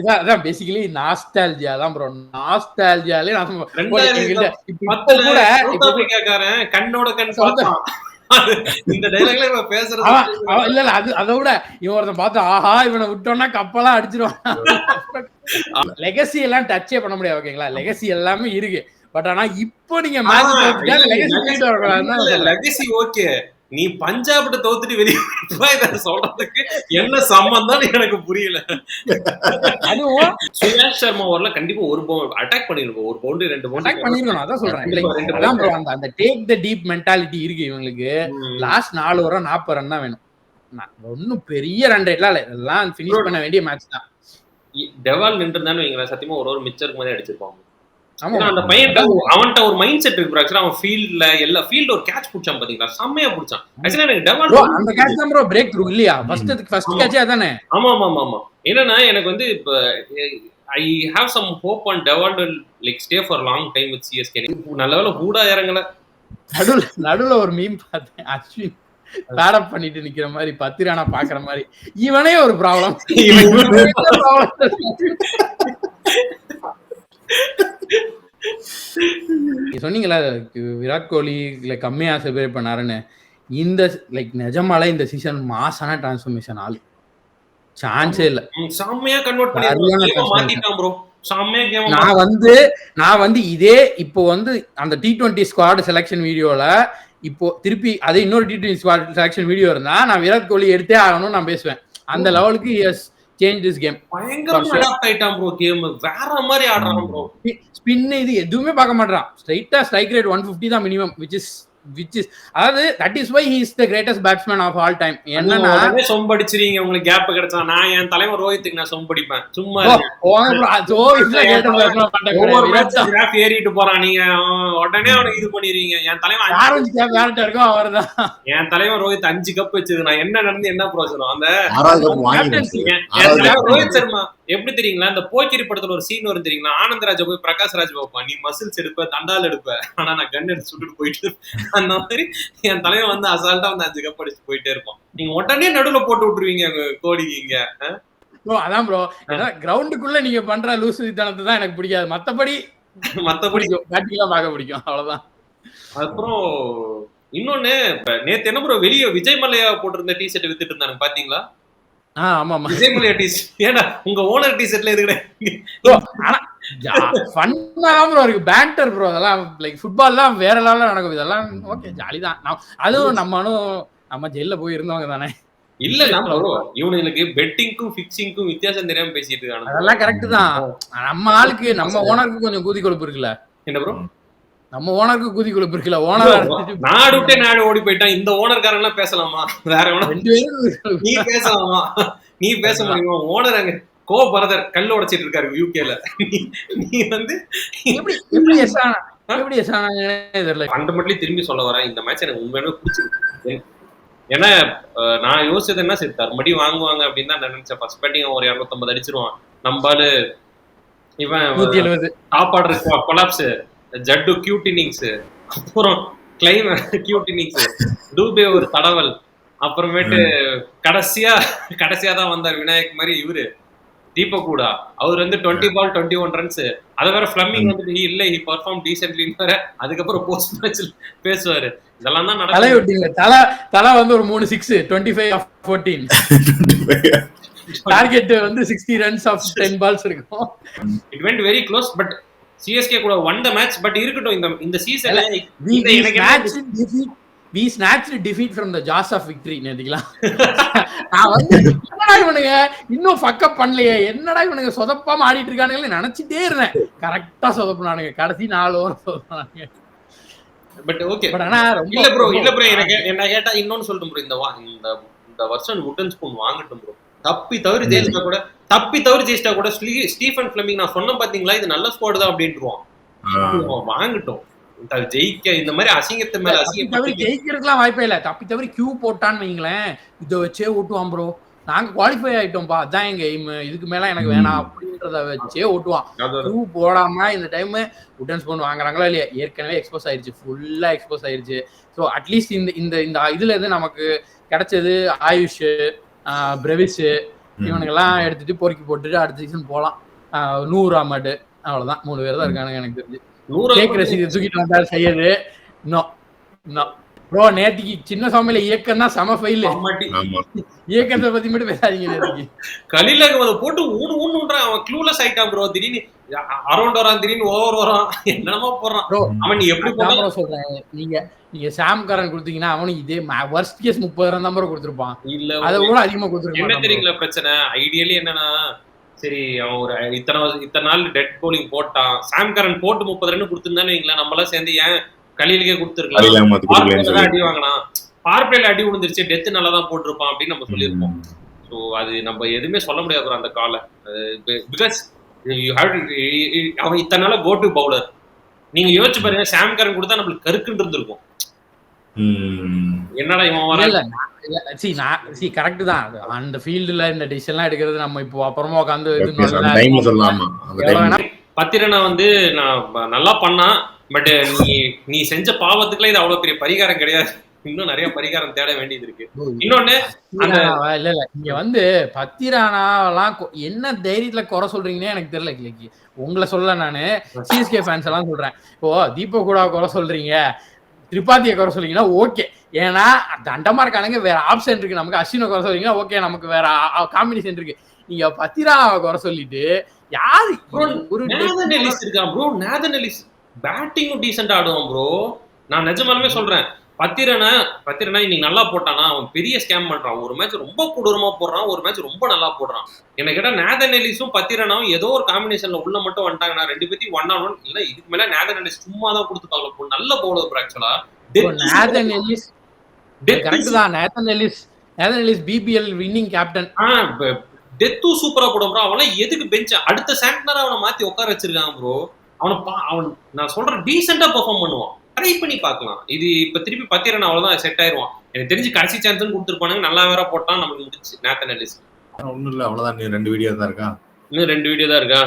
இதான் பேசிக்கலி நாஸ்டால்ஜியா தான் ப்ரோ. நாஸ்டால்ஜியாலே நான் 2010 சவுத் ஆப்பிரிக்காக்காரன் கண்ணோட கண் பார்த்தான். இந்த டைலாக்ல இவன் பேசுறது இல்ல அதை விட இவன் ஒருத்தன் பார்த்து ஆஹா இவனை விட்டோம்னா கப்பெல்லாம் அடிச்சிருவான். லெகசி எல்லாம் டச்சே பண்ண முடியாது ஓகேங்களா. லெகசி எல்லாமே இருக்கு. பட் ஆனா இப்போ நீங்க லெகசி ஓகே, நீ பஞ்சாப்ட தோத்துட்டு வெளியே சொல்றதுக்கு என்ன சம்பந்தம் எனக்கு புரியல. அதுவும் சுயாஷ் சர்மா ஓவர்ல கண்டிப்பா ஒரு அட்டாக் பண்ணிருக்கோம், ஒரு பவுண்டரி 2 பவுண்டரி அட்டாக் பண்ணிருக்கணும். அதான் சொல்றேன். அந்த டேக் த டீப் மென்டாலிட்டி இருக்கு இவங்களுக்கு. லாஸ்ட் 4 ஓவர் 40 ரன் தான் வேணும். ஒன்னும் பெரிய ரன் ரேட்லாம் இல்ல, எல்லாம் ஃபினிஷ் பண்ண வேண்டிய மேட்ச் தான். டெவால் நின்றுதானே வைங்களா, சத்தியமா ஒரு மிச்சருக்கு மாதிரி அடிச்சிருப்பாங்க. அந்த பையன் அவன்கிட்ட ஒரு மைண்ட் செட் இருக்கு. ஆக்சுவலா அவன் ஃபீல்ட்ல எல்லா ஃபீல்ட் ஒரு கேட்ச் புடிச்சான் பாத்தீங்களா, செம்மையா புடிச்சான். ஆக்சுவலா எனக்கு டெவால் அந்த கேட்ச் தான் ப்ரோ பிரேக் த்ரூ இல்லையா, ஃபர்ஸ்ட் கேட்ச் அதானே. ஆமா ஆமா ஆமா. என்னன்னா எனக்கு வந்து இப்ப I have some hope on Dewald will like stay for long time with CSK. நல்லவேளை ஹூடா இறங்கல. நடுவுல ஒரு மீம் பார்த்தேன், அஸ்வின் பேடப் பண்ணிட்டு நிக்கிற மாதிரி பத்திரானா பாக்குற மாதிரி. இவனே ஒரு ப்ராப்ளம். சொன்னீங்களா விராட் கோலி கம்மியா செலிப்ரேட் பண்ணாருன்னு. இந்த லைக் நிஜமால இந்த சீசன் மாசான டிரான்ஸ்ஃபர்மேஷன் ஆளு சான்ஸே இல்ல. செம்மையா கன்வர்ட் பண்ணிட்டான் ப்ரோ. நான் வந்து இதே இப்போ வந்து அந்த T20 ஸ்குவாட் செலக்ஷன் வீடியோல இப்போ திருப்பி அதே இன்னொரு T20 ஸ்குவாட் செலக்ஷன் வீடியோ இருந்தா நான் விராட் கோலி எடுத்தே ஆகணும்னு நான் பேசுவேன். அந்த லெவலுக்கு எஸ் சேஞ்ச் திஸ் கேம். பயங்கரமா அடாப்ட் ஆயிட்டான் ப்ரோ. கேம் வேற மாதிரி ஆடுறான் ப்ரோ. ஸ்பின் இது எதுவுமே பார்க்க மாட்டான். ஸ்ட்ரைட்டா ஸ்ட்ரைக் ரேட் 150 தான் மினிமம், which is அதாவது that is why he is the greatest batsman of all time. என்னன்னா சொம்படிச்சிரீங்க, உங்களுக்கு கேப் கிடைச்சா நான் என் தலைவர் ரோஹித்துக்கு நான் சொம்படிப்பேன். சும்மா கிராஃப் ஏறிட்டு போறான், நீங்க உடனே அவனுக்கு இது பண்ணிடுவீங்க. என் தலைவன் அவர்தான். என் தலைவன் ரோஹித் 5 கப் வச்சது நான் என்ன நடந்து என்ன பிரோஜனம். அந்த ரோஹித் சர்மா எப்படி தெரியுங்களா, இந்த போக்கிரி படத்துல ஒரு சீன் வரும் தெரியுங்களா, ஆனந்தராஜ போய் பிரகாஷ் ராஜ் பார்ப்பான், நீ மசில்ஸ் எடுப்ப தண்டால் எடுப்ப ஆனா நான் கன் எடுத்து சுட்டுட்டு போயிட்டு. அந்த மாதிரி என் தலைவன் வந்து அசால்ட்டா வந்து 5 கப் அடிச்சு போயிட்டே இருப்பான். நீங்க உடனே நடுவுல போட்டு விட்டுருவீங்க கோடிக்கு. இங்க அதான் ப்ரோ, கிரவுண்டுக்குள்ள நீங்க பண்ற லூசுத்தனத்தை தான் எனக்கு பிடிக்காது. மத்தபடி பேட்டிங்லாம் பார்க்க பிடிக்கும், அவ்வளவுதான். அப்புறம் இன்னொன்னு, நேத்து என்ன ப்ரோ வெளியே விஜய் மல்லையா போட்டிருந்த டி ஷர்ட் வித்துட்டு இருந்தாங்க பாத்தீங்களா? ஆமா விஜய் மல்லையா டி ஷர்ட். ஏன்னா உங்க ஓனர் டி ஷர்ட்ல இருக்கு. பேண்டர் ப்ரோ, அதெல்லாம் லைக் ஃபுட்பால்லாம் வேற லெவல்ல நடக்கும். இதெல்லாம் ஓகே ஜாலி தான். அதுவும் நம்ம ஜெயில போய் இருந்தவங்க தானே. இல்ல இவனுங்களுக்கு பெட்டிங்க்கும் ஃபிக்சிங்க்கும் வித்தியாசம் தெரியாம பேசிட்டு இருக்காங்க. அதெல்லாம் கரெக்ட் தான். நம்ம ஆளுக்கு நம்ம ஓனருக்கு கொஞ்சம் கூதி கொழுப்பு இருக்குல்ல. என்ன ப்ரோ, நம்ம ஓனருக்கு கூதி கொழுப்பு இருக்குல்ல. ஓனர் நாடு விட்டே நாடு ஓடி போயிட்டான். இந்த ஓனர்காரன் எல்லாம் பேசலாமா? வேற நீ பேசலாமா? நீ பேச முடியுமா? ஓனர் அங்க பிரதர் கல்ல உடைச்சிட்டு இருக்காரு யூகேல. நீ வந்து ஃபண்டமெண்டலி திரும்பி சொல்ல வரேன், இந்த மேட்ச் எனக்கு உண்மையாவே பிடிச்சிருக்கு. ஏன்னா நான் யோசிச்சது என்ன, சரி தர்மடி வாங்குவாங்க அப்படின்னு தான் நினைச்சேன். ஃபர்ஸ்ட் பேட்டிங் ஒரு 250 அடிச்சிருவான். நம்பாலு இவன் top order collapse, Jaddu cute innings, அப்புறம் கிளைம் கியூட் இன்னிங்ஸ், டூபே ஒரு தடவல், அப்புறமேட்டு கடைசியா தான் வந்தார் விநாயக் மாதிரி இவரு தீபக் கூட. அவர் வந்து 20 பால் 21 ரன்ஸ். அதை வேற ஃபிளமிங் வந்துட்டு இல்ல ஹி பெர்ஃபார்ம் டீசென்ட்லின்னு வேற அதுக்கப்புறம் போஸ்ட் மேட்ச்ல பேசுவாரு. இதெல்லாம் தான் நடக்கும். தலை வந்து ஒரு 3 6 25 ஆஃப் 14 டார்கெட் வந்து 60 ரன்ஸ் ஆஃப் 10 பால்ஸ் இருக்கும். It went very close. But CSK கூட won the match. பட் இருக்கட்டும், இந்த சீசன்ல we snatched defeat from the jaws of victory. நேத்திக்கலாம் நான் வந்து என்னடா இவனுங்க இன்னும் ஃபக் அப் பண்ணலையே, என்னடா இவனுங்க சொதப்பாம ஆடிட்டு இருக்கானுங்கன்னு நினைச்சிட்டே இருந்தேன். கரெக்டா சொதப்புனானுங்க கடைசி 4 ஓவர் சொதப்புனானுங்க. But okay. பட் ஆனா இல்ல ப்ரோ எனக்கு என்ன கேட்டா இன்னொன்னு சொல்றேன் ப்ரோ, இந்த வருஷம் வுட்டன் ஸ்பூன் வாங்கட்டும் ப்ரோ. தப்பி தவறி ஜெயிச்சிட்டா கூட ஸ்டீஃபன் ஃபிளமிங் நான் சொன்ன பாத்தீங்களா இது நல்ல ஸ்குவாட் தான் அப்படின்ட்டுருவான். வாங்கட்டும். ஜெயிக்க இந்த மாதிரி அசிங்கத்து மேல ஜெயிக்கிறதுக்குலாம் வாய்ப்பே இல்ல. தப்பி தவறி கியூ போட்டான்னு வைங்களேன், இதை வச்சே ஓட்டுவான் ப்ரோ. நாங்க குவாலிஃபை ஆயிட்டோம்ப்பா, அதான் எங்க எய்ம், இதுக்கு மேல எனக்கு வேணாம் அப்படின்றத வச்சே ஓட்டுவான். ஷூ போடாம இந்த டைம் உட்டன் ஸ்பூன் வாங்குறாங்களா இல்லையா, ஏற்கனவே எக்ஸ்போஸ் ஆயிருச்சு, ஃபுல்லா எக்ஸ்போஸ் ஆயிருச்சு. ஸோ அட்லீஸ்ட் இந்த இந்த இந்த இதுல இருந்து நமக்கு கிடைச்சது ஆயுஷ், பிரவிஷ், இவனுங்கெல்லாம் எடுத்துட்டு பொறுக்கி போட்டுட்டு அடுத்த சீசன் போலாம். 100 அமடு அவ்வளவுதான், 3 பேர் தான் இருக்கானுங்க எனக்கு தெரிஞ்சு. கேக் ரசீது தூக்கிட்டு வந்தாரு செய்யது. ப்ரோ நேத்திக்கு சின்ன சாமியில இயக்கம் தான் செம ஃபைல். இயக்கத்தை பத்தி மட்டும் பேசாதீங்க. நேத்திக்கு கலில போட்டு ஊன்றான், அவன் க்ளூலெஸ் ஆயிட்டான் ப்ரோ. திடீர்னு அரௌண்ட் வரான், திடீர்னு ஓவர் வரான், என்னமா போறான் ப்ரோ. அவன் நீ எப்படி போற சொல்றேன், நீங்க சாம் கரன் கொடுத்தீங்கன்னா அவனுக்கு இதே வர்ஸ்ட் கேஸ் 30,000 தான் ப்ரோ கொடுத்துருப்பான். இல்ல அதை கூட அதிகமா கொடுத்துருப்பான். என்ன தெரியுங்களா பிரச்சனை? ஐடியலி என்னன்னா, சரி அவன் ஒரு இத்தனை நாள் டெட் போலிங் போட்டான், சாம் கரன் போட்டு 30 ரன் கொடுத்துருந்தான்னு வைங்களேன், நம்மளாம் சேர்ந்து ஏன் கலிலுக்கே கொடுத்துருக்கலாம், அடி வாங்கினான், பவர் பிளேல அடி விழுந்துருச்சு, டெத் நல்லா தான் போட்டிருப்பான் அப்படின்னு நம்ம சொல்லியிருப்போம். ஸோ அது நம்ம எதுவுமே சொல்ல முடியாது அந்த காலை. பிகாஸ் அவன் இத்தனை நாள கோ டு பவுலர். நீங்க யோசிச்சு பாருங்க, சாம் கரன் கொடுத்தா நம்மளுக்கு கருக்குன்னு இருந்திருக்கும். என்னடா இவன் வரல. கரெக்ட் தான், அந்த ஃபீல்டுல இந்த டிசிஷன்லாம் எடுக்கிறது நம்ம இப்போ அப்புறமா உட்காந்து பத்திரனா நான் நல்லா பண்ணான், பட் நீ செஞ்ச பாவத்துக்குலாம் இது அவ்வளவு பெரிய பரிகாரம் கிடையாது, இன்னும் நிறைய பரிகாரம் தேட வேண்டியது இருக்கு. இன்னொன்னு இல்ல இங்க பத்திரானாலாம் என்ன தைரியத்துல குறை சொல்றீங்கன்னே எனக்கு தெரியல. கிளக்கி உங்களை சொல்ல, நானு சிஎஸ்கே ஃபேன்ஸ் எல்லாம் சொல்றேன். இப்போ தீபக் கூட குறை சொல்றீங்க, திரிபாதியை குறை சொல்றீங்கன்னா ஓகே, ஏன்னா தண்டமா இருக்கானுங்க, வேற ஆப்ஷன் இருக்கு. நமக்கு அஸ்வினை குறை சொல்றீங்கன்னா ஓகே, நமக்கு வேற காம்பினேஷன் இருக்கு. நீங்க பத்திரானாவை குறை சொல்லிட்டு யாரு ஒரு இருக்கான் ப்ரோ. நேதன் எலிஸ் பேட்டிங்கும் டீசென்ட் ஆடுவான் ப்ரோ. நான் நிஜமாலுமே சொல்றேன், பத்திரனா இன்னைக்கு நல்லா போட்டானா, அவன் பெரிய ஸ்கேம் பண்றான். ஒரு மேட்ச் ரொம்ப கொடூரமா போடுறான், ஒரு மேட்ச் ரொம்ப நல்லா போடுறான். எனக்கு கேட்டா நேதன் எலிஸும் பத்திரனாவும் ஏதோ ஒரு காம்பினேஷன்ல உள்ள மட்டும் வந்துட்டாங்க. நான் 2 பேத்தையும் 1-on-1 இல்ல, இதுக்கு மேல நேதன் எலிஸ் சும்மா தான் கொடுத்துப்பாங்க. நல்ல பவுலர் ஆக்சுவலா. நேதன் எலிஸ் கரெக்ட் தான். Nathan Ellis BBL winning captain. Death சூப்பரா போடும் ப்ரோ. அவன் எதுக்கு பெஞ்ச் அடுத்த சாண்டனரா அவனை மாத்தி உட்கார வச்சிருக்காங்க ப்ரோ. அவன் நான் சொல்றேன் டீசெண்டா பெர்ஃபார்ம் பண்ணுவான், ட்ரை பண்ணி பார்க்கலாம். இது இப்ப திருப்பி பத்திரன் அவ்வளவுதான் செட் ஆயிருவான். எனக்கு தெரிஞ்சு கடைசி சான்ஸ் கொடுத்துருப்பானுங்க, நல்லா வேற போட்டான், நமக்கு முடிச்சு. நேத்தன் எலிஸ் ஒண்ணும் இல்ல, அவ்வளவுதான். 2 வீடியோ தான் இருக்கா, இன்னும் 2 வீடியோ தான் இருக்கா.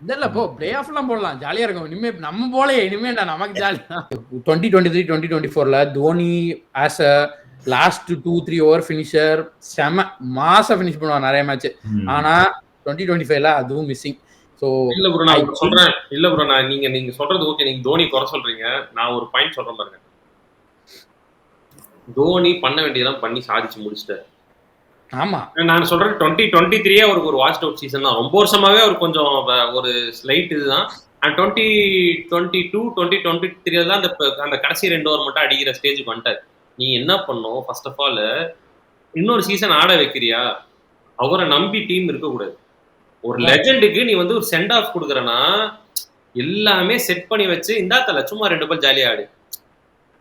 இல்ல போ, பிளே ஆஃப் எல்லாம் போடலாம், ஜாலியா இருக்கும். இனிமே நம்ம போல இனிமேண்டா நமக்கு ஜாலியா. 2023 2024ல Dhoni as a last 2-3 over finisher செம மாசா ஃபினிஷ் பண்ணுவான் நிறைய மேட்ச். ஆனா 2025ல அதுவும் மிஸ்ஸிங். சோ இல்ல ப்ரோ, நான் சொல்றேன், இல்ல ப்ரோ, நான் நீங்க சொல்றது ஓகே, நீங்க தோனி குறை சொல்றீங்க. நான் ஒரு பாயிண்ட் சொல்றேன் பாருங்க. தோனி பண்ண வேண்டியதெல்லாம் பண்ணி சாதிச்சு முடிச்சிட்டாரு. ஆமா, நான் சொல்றேன் 2023 அவருக்கு ஒரு வாட்ச் அவுட் சீசன் தான். ரொம்ப வருஷமாவே அவர் கொஞ்சம் ஒரு ஸ்லைட் இதுதான். 2022 2023 தான் அந்த கடைசி 2 ஓவர் மட்டும் அடிக்கிற ஸ்டேஜுக்கு வந்துட்டாரு. நீ என்ன பண்ணும், ஃபர்ஸ்ட் ஆஃப் ஆல் இன்னொரு சீசன் ஆட வைக்கிறியா, அவரை நம்பி டீம் இருக்கக்கூடாது. ஒரு லெஜெண்டுக்கு நீ ஒரு சென்ட் ஆஃப் கொடுக்குறனா எல்லாமே செட் பண்ணி வச்சு இந்தா தல சும்மா 2 பால் ஜாலியா ஆடு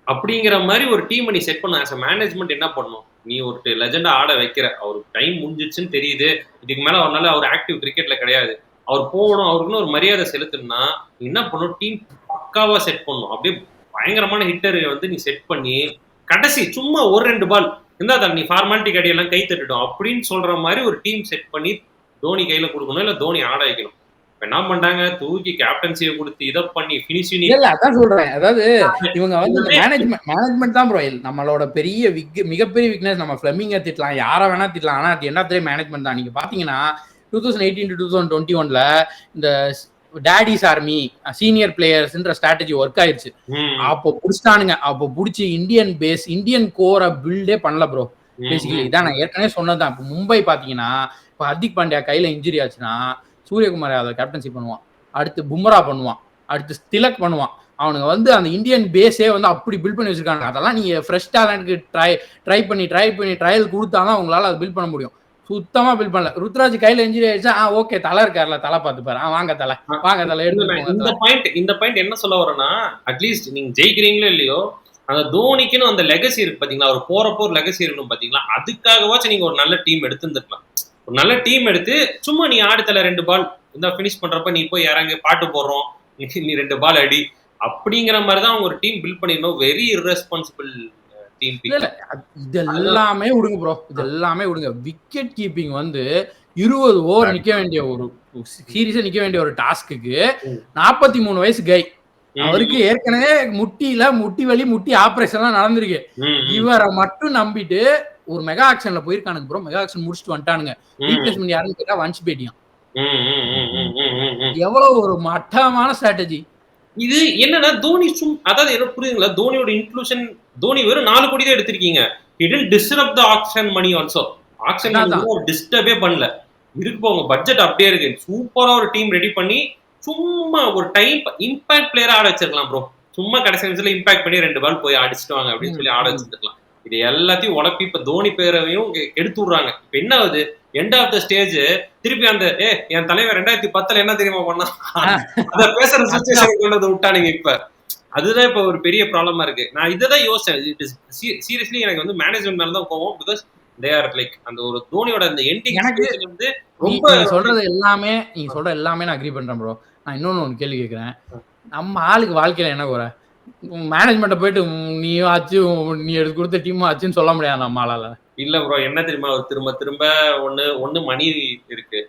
அப்படிங்கிற மாதிரி ஒரு டீம் நீ செட் பண்ண. ஆஸ் அ மேனேஜ்மெண்ட் என்ன பண்ணும், நீ ஒரு லெஜெண்டா ஆட வைக்கிற, அவருக்கு டைம் முடிஞ்சிச்சுன்னு தெரியுது, இதுக்கு மேல அவரால் அவர் ஆக்டிவ் கிரிக்கெட்ல கிடையாது, அவர் போகணும், அவருக்குன்னு ஒரு மரியாதை செலுத்தணும்னா நீ என்ன பண்ணும், டீம் பக்காவா செட் பண்ணும். அப்படியே பயங்கரமான ஹிட்டர் நீ செட் பண்ணி கடைசி சும்மா ஒரு 2 பால் இருந்தா தான் நீ ஃபார்மாலிட்டி கடையெல்லாம் கை தட்டுட்டோம் அப்படின்னு சொல்ற மாதிரி ஒரு டீம் செட் பண்ணி தோனி கையில கொடுக்கணும், இல்ல தோனி ஆட வைக்கணும். என்ன பண்ணாங்க, தூக்கி கேப்டன்சியை கொடுத்து இதை பண்ணி பினிஷிங். இல்ல அதான் சொல்றேன், அதாவது இவங்க மேனேஜ்மெண்ட் தான் ப்ரோ நம்மளோட பெரிய மிகப்பெரிய வீக்னஸ். நம்ம ஃபிளமிங்க திட்டலாம், யாரை வேணா திட்டலாம், ஆனா அது என்ன தெரியும், மேனேஜ்மெண்ட் தான். நீங்க பாத்தீங்கன்னா 2018 to 2021ல இந்த டேடிஸ் ஆர்மி சீனியர் பிளேயர்ஸ்ன்ற ஸ்ட்ராட்டஜி ஒர்க் ஆயிருச்சு. அப்போ புடிச்சிட்டானுங்க, அப்போ புடிச்சு இந்தியன் கோரை பில்டே பண்ணல ப்ரோ. பேசிக்கலி இதான் நான் ஏற்கனவே சொன்னதுதான். இப்போ மும்பை பாத்தீங்கன்னா, இப்போ ஹர்திக் பாண்டியா கையில இன்ஜுரி ஆச்சுன்னா சூரியகுமார் யாதவ் கேப்டன்சி பண்ணுவான், அடுத்து பும்ரா பண்ணுவான், அடுத்து திலக் பண்ணுவான். அவனுங்க அந்த இந்தியன் பேஸே அப்படி பில்ட் பண்ணி வச்சிருக்காங்க. அதெல்லாம் நீங்க ஃப்ரெஷ் டேலண்ட்க்கு ட்ரை பண்ணி ட்ரையல் கொடுத்தாதான் அவங்களால அதை பில்ட் பண்ண முடியும். சுத்தமா பில்ட் பண்ணல. ருத்ராஜ் கையில இன்ஜுரி ஆயிடுச்சா, ஓகே தலை இருக்காருல, தலை பார்த்துப்பாரு, வாங்க தலை இந்த பாயிண்ட் என்ன சொல்ல வரேன்னா, அட்லீஸ்ட் நீங்க ஜெயிக்கிறீங்களோ இல்லையோ, அந்த தோனிக்குன்னு அந்த லெகசி இருக்கு பாத்தீங்களா, அவர் போறப்போ ஒரு லெகசி இருக்கணும் பாத்தீங்களா, அதுக்காகவாச்சும் நீங்க ஒரு நல்ல டீம் எடுத்துருந்துருக்கலாம். ஒரு நல்ல டீம் எடுத்து சும்மா நீ ஆடுதல 2 பால் இந்த பினிஷ் பண்றப்ப நீ போய் இறங்க பாட்டு போடுறோம், நீ 2 பால் அடி அப்படிங்கிற மாதிரிதான் அவங்க ஒரு டீம் பில்ட் பண்ணிடணும். வெரி இர்ரெஸ்பான்சிபிள் 15 இல்ல இல்ல இது எல்லாமே விடுங்க ப்ரோ, இது எல்லாமே விடுங்க. விக்கெட் கீப்பிங் வந்து 20 ஓவர் நிக்க வேண்டிய ஒரு சீரியஸா நிக்க வேண்டிய ஒரு டாஸ்க்கு 43 வயசு கை. அவருக்கு ஏற்கனவே முட்டி வலி முட்டி ஆபரேஷன்லாம் நடந்திருக்கு. இவரை மட்டும் நம்பிட்டு ஒரு மெகா ஆக்ஷன்ல போயிருக்கானுங்க ப்ரோ. மெகா ஆக்ஷன் முடிச்சுட்டு வந்துட்டானுங்க. ரீப்ளேஸ்மெண்ட் யாருன்னு கேட்டா வன்ஷ் பேட்டியா. எவ்வளவு ஒரு மட்டமான ஸ்ட்ராட்டஜி. இது என்னன்னா தோனி அதாவது என்ன புரியுதுங்களா, தோனியோட இன்க்ளூஷன். தோனி வெறும் 4 கோடி தான் எடுத்திருக்கீங்க. He didn't disrupt the auction money also. Auction money டிஸ்டர்பே பண்ணல. இருக்கு போங்க, பட்ஜெட் அப்படியே இருக்கு. சூப்பரா ஒரு டீம் ரெடி பண்ணி சும்மா ஒரு டைம் இம்பாக்ட் பிளேயரா ஆட வச்சிருக்கலாம் ப்ரோ. சும்மா கடைசி நிமிஷத்துல இம்பாக்ட் பண்ணி 2 பால் போய் அடிச்சுட்டு வாங்க அப்படின்னு சொல்லி ஆட வச்சிருக்கலாம். இது எல்லாத்தையும் உழப்பி இப்ப தோனி பேரையும் எடுத்து விடுறாங்க. இப்ப என்ன ஆகுது, எண்ட் ஆஃப் த ஸ்டேஜ் திருப்பி அந்த என் தலைவர் 2010 என்ன தெரியுமா பண்ணா அத பேசுற சிச்சுவேஷன் கொண்டு வந்து விட்டானுங்க. இப்ப அதுதான் இப்ப ஒரு பெரிய ப்ராப்ளமா இருக்கு. நான் இததான் யோசிச்சேன். இட் இஸ் சீரியஸ்லி எனக்கு வந்து மேனேஜ்மெண்ட் மேல தான் கோவம். பிகாஸ் தே ஆர் லைக் அந்த ஒரு தோனியோட அந்த எண்டிங் வந்து ரொம்ப நீங்க சொல்றது எல்லாமே நான் அக்ரி பண்றேன் ப்ரோ. நான் இன்னொன்னு கேள்வி கேட்கிறேன். நம்ம ஆளுக்கு வாழ்க்கையில என்ன குறை? மேனேஜ்மெண்ட்ட போயிட்டு நீயும் ஆச்சு, நீ எடுத்து கொடுத்த டீமும் ஆச்சுன்னு சொல்ல முடியாது நம்ம ஆளால. இல்ல ப்ரோ, என்ன தெரியுமா, திரும்ப திரும்ப ஒண்ணு மணி இருக்கு.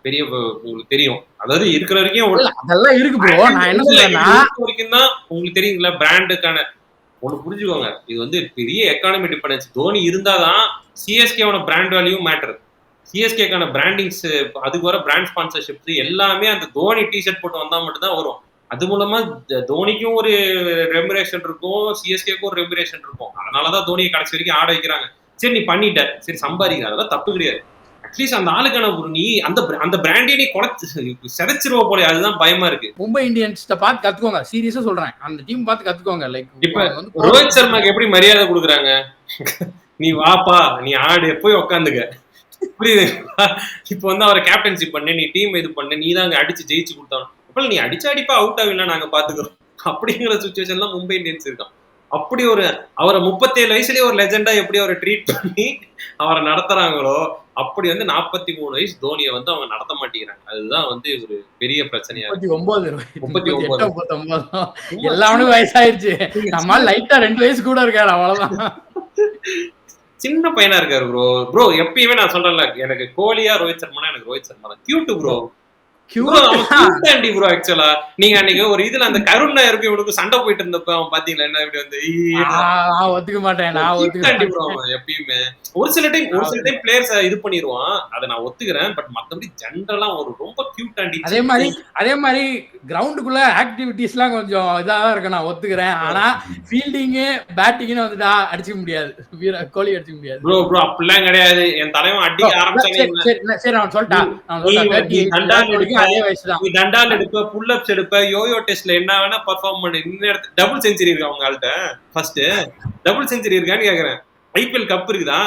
பெரிய உங்களுக்கு தெரியும், அதாவது இருக்கிற வரைக்கும் அதெல்லாம் இருக்கு ப்ரோ. நான் என்ன சொல்றேன்னா வரைக்கும் தான் உங்களுக்கு தெரியுங்களா, பிராண்டுக்கான ஒண்ணு புரிஞ்சுக்கோங்க. இது வந்து பெரிய எக்கானமி டிபெண்டன்ஸ். தோனி இருந்தாதான் சிஎஸ்கேவோட பிராண்ட் வேல்யூ மேட்டர். சிஎஸ்கேக்கான பிராண்டிங்ஸ், அதுக்கு வர பிராண்ட் ஸ்பான்சர்ஷிப் எல்லாமே அந்த தோனி டிஷர்ட் போட்டு வந்தா மட்டும் தான் வரும். அது மூலமா தோனிக்கும் ஒரு ரெமுரேஷன் இருக்கும், சிஎஸ்கேக்கும் ஒரு ரெமுரேஷன் இருக்கும். அதனாலதான் தோனியை கடைசி வரைக்கும் ஆட வைக்கிறாங்க. சரி, நீ பண்ணிட்ட, சரி சம்பாதிக்கிற, அதெல்லாம் தப்பு கிடையாது. அட்லீஸ்ட் அந்த ஆளுக்கான ஒரு நீ அந்த பிராண்டே நீ செதைச்சிருவ போல, அதுதான் பயமா இருக்கு. மும்பை இந்தியன்ஸ் பார்த்து கத்துக்கோங்க, சீரியஸா சொல்றேன். அந்த டீம் பார்த்து கத்துக்கோங்க. லைக் இப்ப ரோஹித் சர்மாக்கு எப்படி மரியாதை கொடுக்குறாங்க, நீ வாப்பா நீ ஆடு போய் உக்காந்துக்க, புரியுது? இப்ப வந்து அவரை கேப்டன்ஷிப் பண்ணு, நீ டீம் இது பண்ணு, நீ தான் அங்க அடிச்சு ஜெயிச்சு கொடுத்தாலும் அப்ப நீ அடிப்பா அவுட் ஆகல, நாங்க பாத்துக்கிறோம் அப்படிங்கிற சுச்சுவேஷன்ல மும்பை இந்தியன்ஸ் இருக்கான். அப்படி ஒரு அவரை 37 வயசுலயே ஒரு லெஜெண்டா எப்படி அவரை ட்ரீட் பண்ணி அவரை நடத்துறாங்களோ, அப்படி வந்து 43 வயசு தோனியை வந்து அவங்க நடத்த மாட்டேங்கிறாங்க. அதுதான் வந்து ஒரு பெரிய பிரச்சனையா இருக்கு. 39 எல்லாமே வயசாயிருச்சு. நம்ம லைட்டா 2 வயசு கூட இருக்காரு, அவ்வளவுதான். சின்ன பையனா இருக்காரு ப்ரோ. ப்ரோ எப்பயுமே நான் சொல்றேன்ல, எனக்கு கோலியா ரோஹித் சர்மா, எனக்கு ரோஹித் சர்மா தான் கியூட் ப்ரோ. ப்ரோ ஆக்சுவலா நீங்க அன்னைக்கு ஒரு இதுல அந்த கருண் நாயருக்கு இவனுக்கு சண்டை போயிட்டு இருந்தப்ப அவன் பாத்தீங்களா என்ன இப்படி வந்து ஒத்துக்க மாட்டேன். எப்பயுமே ஒரு சில டைம் பிளேயர்ஸ் இது பண்ணிடுவான், அதை நான் ஒத்துக்கிறேன். பட் மத்தபடி ஜெனரலா ஒரு ரொம்ப கியூட் ஆண்டி. அதே மாதிரி கிரவுண்டுக்குள்ள ஆக்டிவிட்டிஸ் எல்லாம் கொஞ்சம் இதாதான் இருக்கு, நான் ஒத்துக்கிறேன். ஆனா ஃபீல்டிங் பேட்டிங்னு வந்துட்டா அடிச்சுக்க முடியாது, கோலி அடிச்சுக்க முடியாது. ப்ரோ அப்படிலாம் கிடையாது. என் தலைவன் அடிக்க ஆரம்பிச்சாங்க. சரி அவன் சொல்லிட்டான், தண்டால் எடுப்ப, புல் அப்ஸ் எடுப்ப, யோயோ டெஸ்ட்ல என்ன வேணா பெர்ஃபார்ம் பண்ணு. டபுள் செஞ்சுரி இருக்கு அவங்க ஆள்கிட்ட. ஃபர்ஸ்ட் டபுள் செஞ்சுரி இருக்கான்னு கேக்குறேன். ஐபிஎல் கப் இருக்குதா,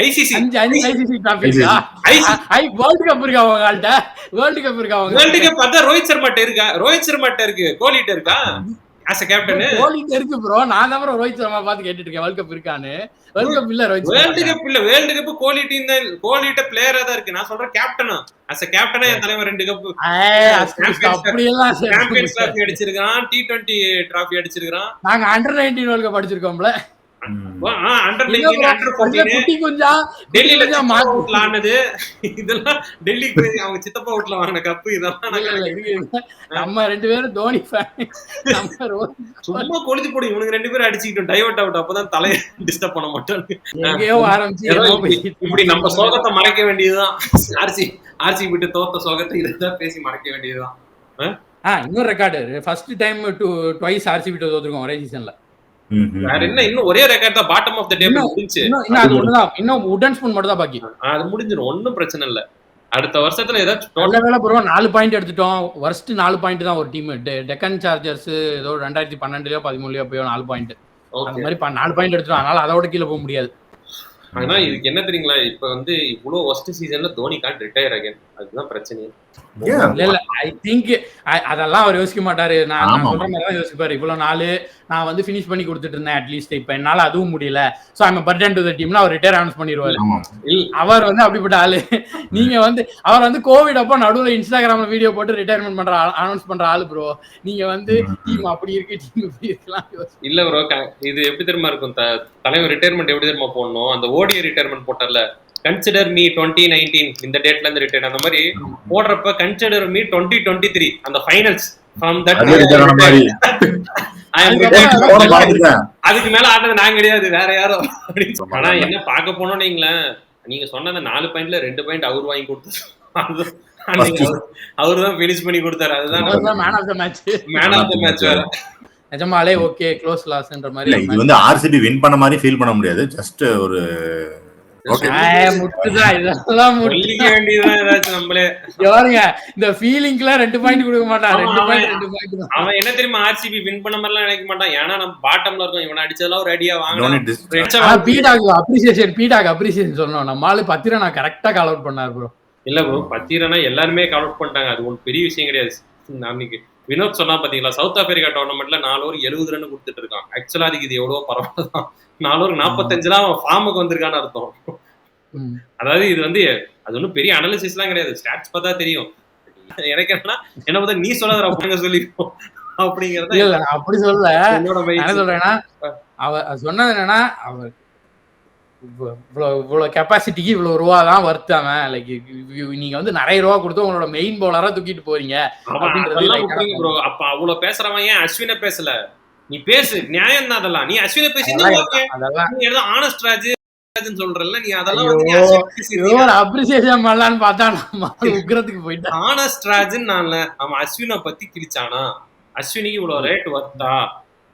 ஐசிசி வேர்ல்ட் கப் இருக்கா அவங்க ஆள்கிட்ட, வேர்ல்ட் கப் இருக்கா அவங்க வேர்ல்ட் கப் பார்த்தா ரோஹித் சர்மாட்ட இருக்கா, ரோஹித் சர்மாட்ட இருக்கு, கோலிட்ட இருக்கா as a captain? கோலிட்ட இருக்கு ப்ரோ. நான் தான் ரோஹித் சர்மா பார்த்து கேட்டுட்டு இருக்கேன் வேர்ல்ட் கப் இருக்கான்னு. வேர்ல்ட் கப் இல்ல, வேர்ல்ட் கப் கோலி டீம் தான், கோலிட்ட பிளேயரா தான் இருக்கு. நான் சொல்றேன் கேப்டனா, as a captain என் தலைவர் 2 கப் சாம்பியன்ஸ் டிராஃபி அடிச்சிருக்கான், T20 டிராஃபி அடிச்சிருக்கான். நாங்க அண்டர் 19 வேர்ல்ட் கப் அடிச்சிருக்கோம்ல. அண்டர் 19 அண்டர் 14 குட்டி குஞ்சா டெல்லில மார்க்ல ஆனது. இதெல்லாம் டெல்லிக்கு அவங்க சித்தப்பா வீட்ல வாங்கின கப். இதெல்லாம் நம்ம 2 பேரும் தோனி ஃபேன். சும்மா கொளுத்தி போடு, இவனுக்கு 2 பேரும் அடிச்சுக்கிட்டோம் டைவர்ட் அவுட். அப்பதான் தலையை டிஸ்டர்ப் பண்ண மாட்டோம். எங்கேயோ ஆரம்பிச்சு இப்படி நம்ம சோகத்தை மறைக்க வேண்டியதுதான். ஆர்சி விட்டு தோத்த சோகத்தை இதான் பேசி மறைக்க வேண்டியதுதான். இன்னொரு record, first time twice RC விட்டு தோத்துருக்கோம் ஒரே சீசன்ல. வேற என்ன, இன்னும் ஒரே ரெக்கார்ட் தான், பாட்டம் ஆஃப் தி டேபிள் முடிஞ்சு. இன்னும் உடன் ஸ்பூன் மட்டும் தான் பாக்கி. அது முடிஞ்சிரும், ஒன்னும் பிரச்சனை இல்ல. அடுத்த வருஷத்துல ஏதாச்சும் நல்ல வேளை ப்ரோ 4 பாயிண்ட் எடுத்துட்டோம். வர்ஸ்ட் 4 பாயிண்ட் தான் ஒரு டீம். டெக்கன் சார்ஜர்ஸ் ஏதோ 2012லயோ 13லயோ போய் 4 பாயிண்ட், அந்த மாதிரி 4 பாயிண்ட் எடுத்துட்டோம். அதனால அதோட கீழே போக முடியாது. ஆனா இதுக்கு என்ன தெரியுங்களா, இப்ப வந்து இவ்வளவு வர்ஸ்ட் சீசன்ல தோனி காண்ட் ரிட்டையர் அகைன், அதுதான் பிரச்சனையே. இல்ல இல்ல ஐ திங்க் அதெல்லாம் அவர் யோசிக்க மாட்டாரு. நான் சொல்ற மாதிரி தான் யோசிப்பாரு. இவ்வளவு நாள் நான் வந்து ஃபினிஷ் பண்ணி கொடுத்துட்டு இருந்தேன். அட்லீஸ்ட் இப்ப என்னால அதுவும் முடியல. So I am burden to the டீம்ல அவர் ரிட்டையர் அனௌன்ஸ் பண்ணிடுவாரு. அவர் வந்து அப்படிப்பட்ட ஆளு. நீங்க வந்து அவர் வந்து கோவிட் அப்போ நடுவுல இன்ஸ்டாகிராம்ல வீடியோ போட்டு ரிட்டையர்மெண்ட் பண்ற அனௌன்ஸ் பண்ற ஆளு ப்ரோ. நீங்க வந்து டீம் அப்படி இருக்கு டீம் இப்படி இருக்கலாம் இல்ல ப்ரோ. இது எப்படி தெரியுமா இருக்கும், தலைவர் ரிட்டையர்மெண்ட் எப்படி தெரியுமா போடணும், அந்த ஓடிஐ ரிட்டையர்மெண்ட் போட்டார்ல, கன்சிடர் மீ 2019 இந்த டேட்ல இருந்து ரிட்டையர், அந்த மாதிரி போடுறப்ப கன்சிடர் மீ 2023 அந்த ஃபைனல்ஸ் ஃப்ரம் தட் அதுக்கு மேல ஆடுறது நான் கிடையாது, வேற யாரும். ஆனா என்ன பார்க்க போனோம் நீங்களேன், நீங்க சொன்ன அந்த 4 பாயிண்ட்ல 2 பாயிண்ட் அவர் வாங்கி கொடுத்தாரு. அவருதான் பினிஷ் பண்ணி கொடுத்தாரு. அதுதான் man of the match. Man of the match வேற. நிஜமாலே ஓகே க்ளோஸ் லாஸ்ன்ற மாதிரி. இல்ல இது வந்து ஆர்சிபி வின் பண்ண மாதிரி ஃபீல் பண்ண முடியாது. ஜஸ்ட் ஒரு இந்த ஃபீலிங்க்லாம் 2 பாயிண்ட் கொடுக்க மாட்டான். 2 பாயிண்ட் அவன் என்ன தெரியுமா, ஆர்சிபி வின் பண்ண மாதிரிலாம் நினைக்க மாட்டான். ஏன்னா நம்ம பாட்டம்ல இருக்கோம், இவனை அடிச்சதெல்லாம் ஒரு அடியா வாங்கலாம். பீடாக் அப்ரிசியேஷன் சொல்லணும். நம்ம ஆளு பத்திரனா கரெக்டா கால் அவுட் பண்ணாரு ப்ரோ. இல்ல ப்ரோ, பத்திரனா எல்லாருமே கால் அவுட் பண்ணிட்டாங்க. அது ஒரு பெரிய விஷயம் கிடையாது. அன்னைக்கு வினோத் சொன்னா பாத்தீங்களா, சவுத் ஆப்பிரிக்கா டோர்னமெண்ட்ல 4 ஓவர் 70 ரன் கொடுத்துட்டு இருக்கான். ஆக்சுவலா அதுக்கு இது எவ்வளவு பரவாயில்லதான். 4 ஓவர் 45 அவன் ஃபார்முக்கு வந்திருக்கான்னு அர்த்தம். அதாவது இது வந்து அது ஒன்றும் பெரிய அனாலிசிஸ் எல்லாம் கிடையாது, ஸ்டாட்ஸ் பார்த்தா தெரியும். எனக்கு என்ன பார்த்தா நீ சொல்லாத சொல்லிப்போம் அப்படிங்கறத. இல்ல அப்படி சொல்ல என்ன சொல்றேன்னா, அவர் சொன்னது என்னன்னா, அவர் இவ்வளவு கெப்பாசிட்டிக்கு இவ்வளவு ரூபா தான் வர்த்தாம. லைக் நீங்க வந்து நிறைய ரூபா கொடுத்து உங்களோட மெயின் பவுலரா தூக்கிட்டு போறீங்க அப்படின்றது. அப்ப அவ்வளவு பேசுறவன் ஏன் அஸ்வினை பேசல? நீ பேசு, நியாயம் தான் அதெல்லாம். நீ அஸ்வினை பேசி ஆனஸ்ட் ராஜ் சொல்றல, நீ அதெல்லாம் அப்ரிசியேஷன் பண்ணலான்னு பார்த்தா நம்ம உக்ரத்துக்கு போயிட்டா. ஆனஸ்ட் ராஜ்ன்னு நான் அவன் அஸ்வினை பத்தி கிழிச்சானா, அஸ்வினிக்கு இவ்வளவு ரேட் வர்த்தா,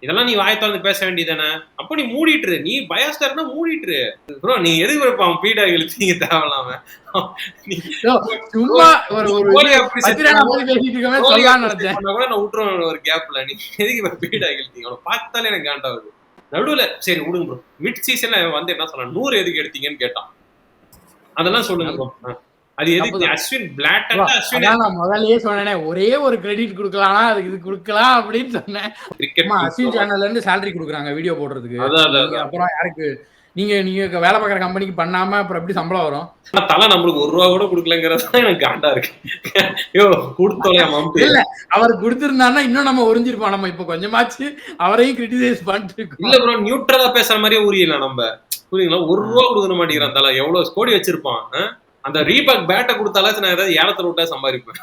இதெல்லாம் நீ வாயத்தாந்து பேச வேண்டியதானே? அப்போ நீ மூடிட்டுரு, நீ பயாஸ்டர்னா மூடிட்டுரு ப்ரோ. நீ எதுக்கு வைப்பான் பீடாகளுக்கு நீங்க தேவலாம சும்மா ஒரு ஒரு கேப்ல நீ எதுக்கு பீடாகளுக்கு பார்த்தாலே எனக்கு காண்டாவது. நடுவுல சரி விடுங்க ப்ரோ, மிட் சீசன்ல வந்து என்ன சொன்னா 100 எதுக்கு எடுத்தீங்கன்னு கேட்டான். அதெல்லாம் சொல்லுங்க ப்ரோ. அது எதுக்கு அஸ்வின் பிளாட்டா? அஸ்வின் நான் முதல்லயே சொன்னேனே, ஒரே ஒரு கிரெடிட் கொடுக்கலாம்னா அதுக்கு இது கொடுக்கலாம் அப்படின்னு சொன்னேன். அஸ்வின் சேனல்ல இருந்து salary கொடுக்குறாங்க வீடியோ போடுறதுக்கு. அப்புறம் யாருக்கு நீங்க வேலை பார்க்குற கம்பெனிக்கு பண்ணாம அப்புறம் எப்படி சம்பளம் வரும்? தலை நம்மளுக்கு 1 ரூபா கூட கொடுக்கலங்கிறது எனக்கு காண்டா இருக்கு. ஐயோ கொடுத்தோலையா இல்ல, அவர் கொடுத்திருந்தாருன்னா இன்னும் நம்ம உறிஞ்சிருப்போம். நம்ம இப்ப கொஞ்சமாச்சு அவரையும் கிரிட்டிசைஸ் பண்ணிட்டு இருக்கோம். இல்ல ப்ரோ, நியூட்ரலா பேசுற மாதிரியே உரியலாம் நம்ம, புரியுங்களா? 1 ரூபா கொடுக்க மாட்டேங்கிறான் தலை. எவ்வளவு கோடி வச்சிருப்பான். அந்த ரீபாக் பேட்டை கொடுத்தாலும் நான் ஏதாவது ஏலத்துல விட்டா சம்பாதிப்பேன்.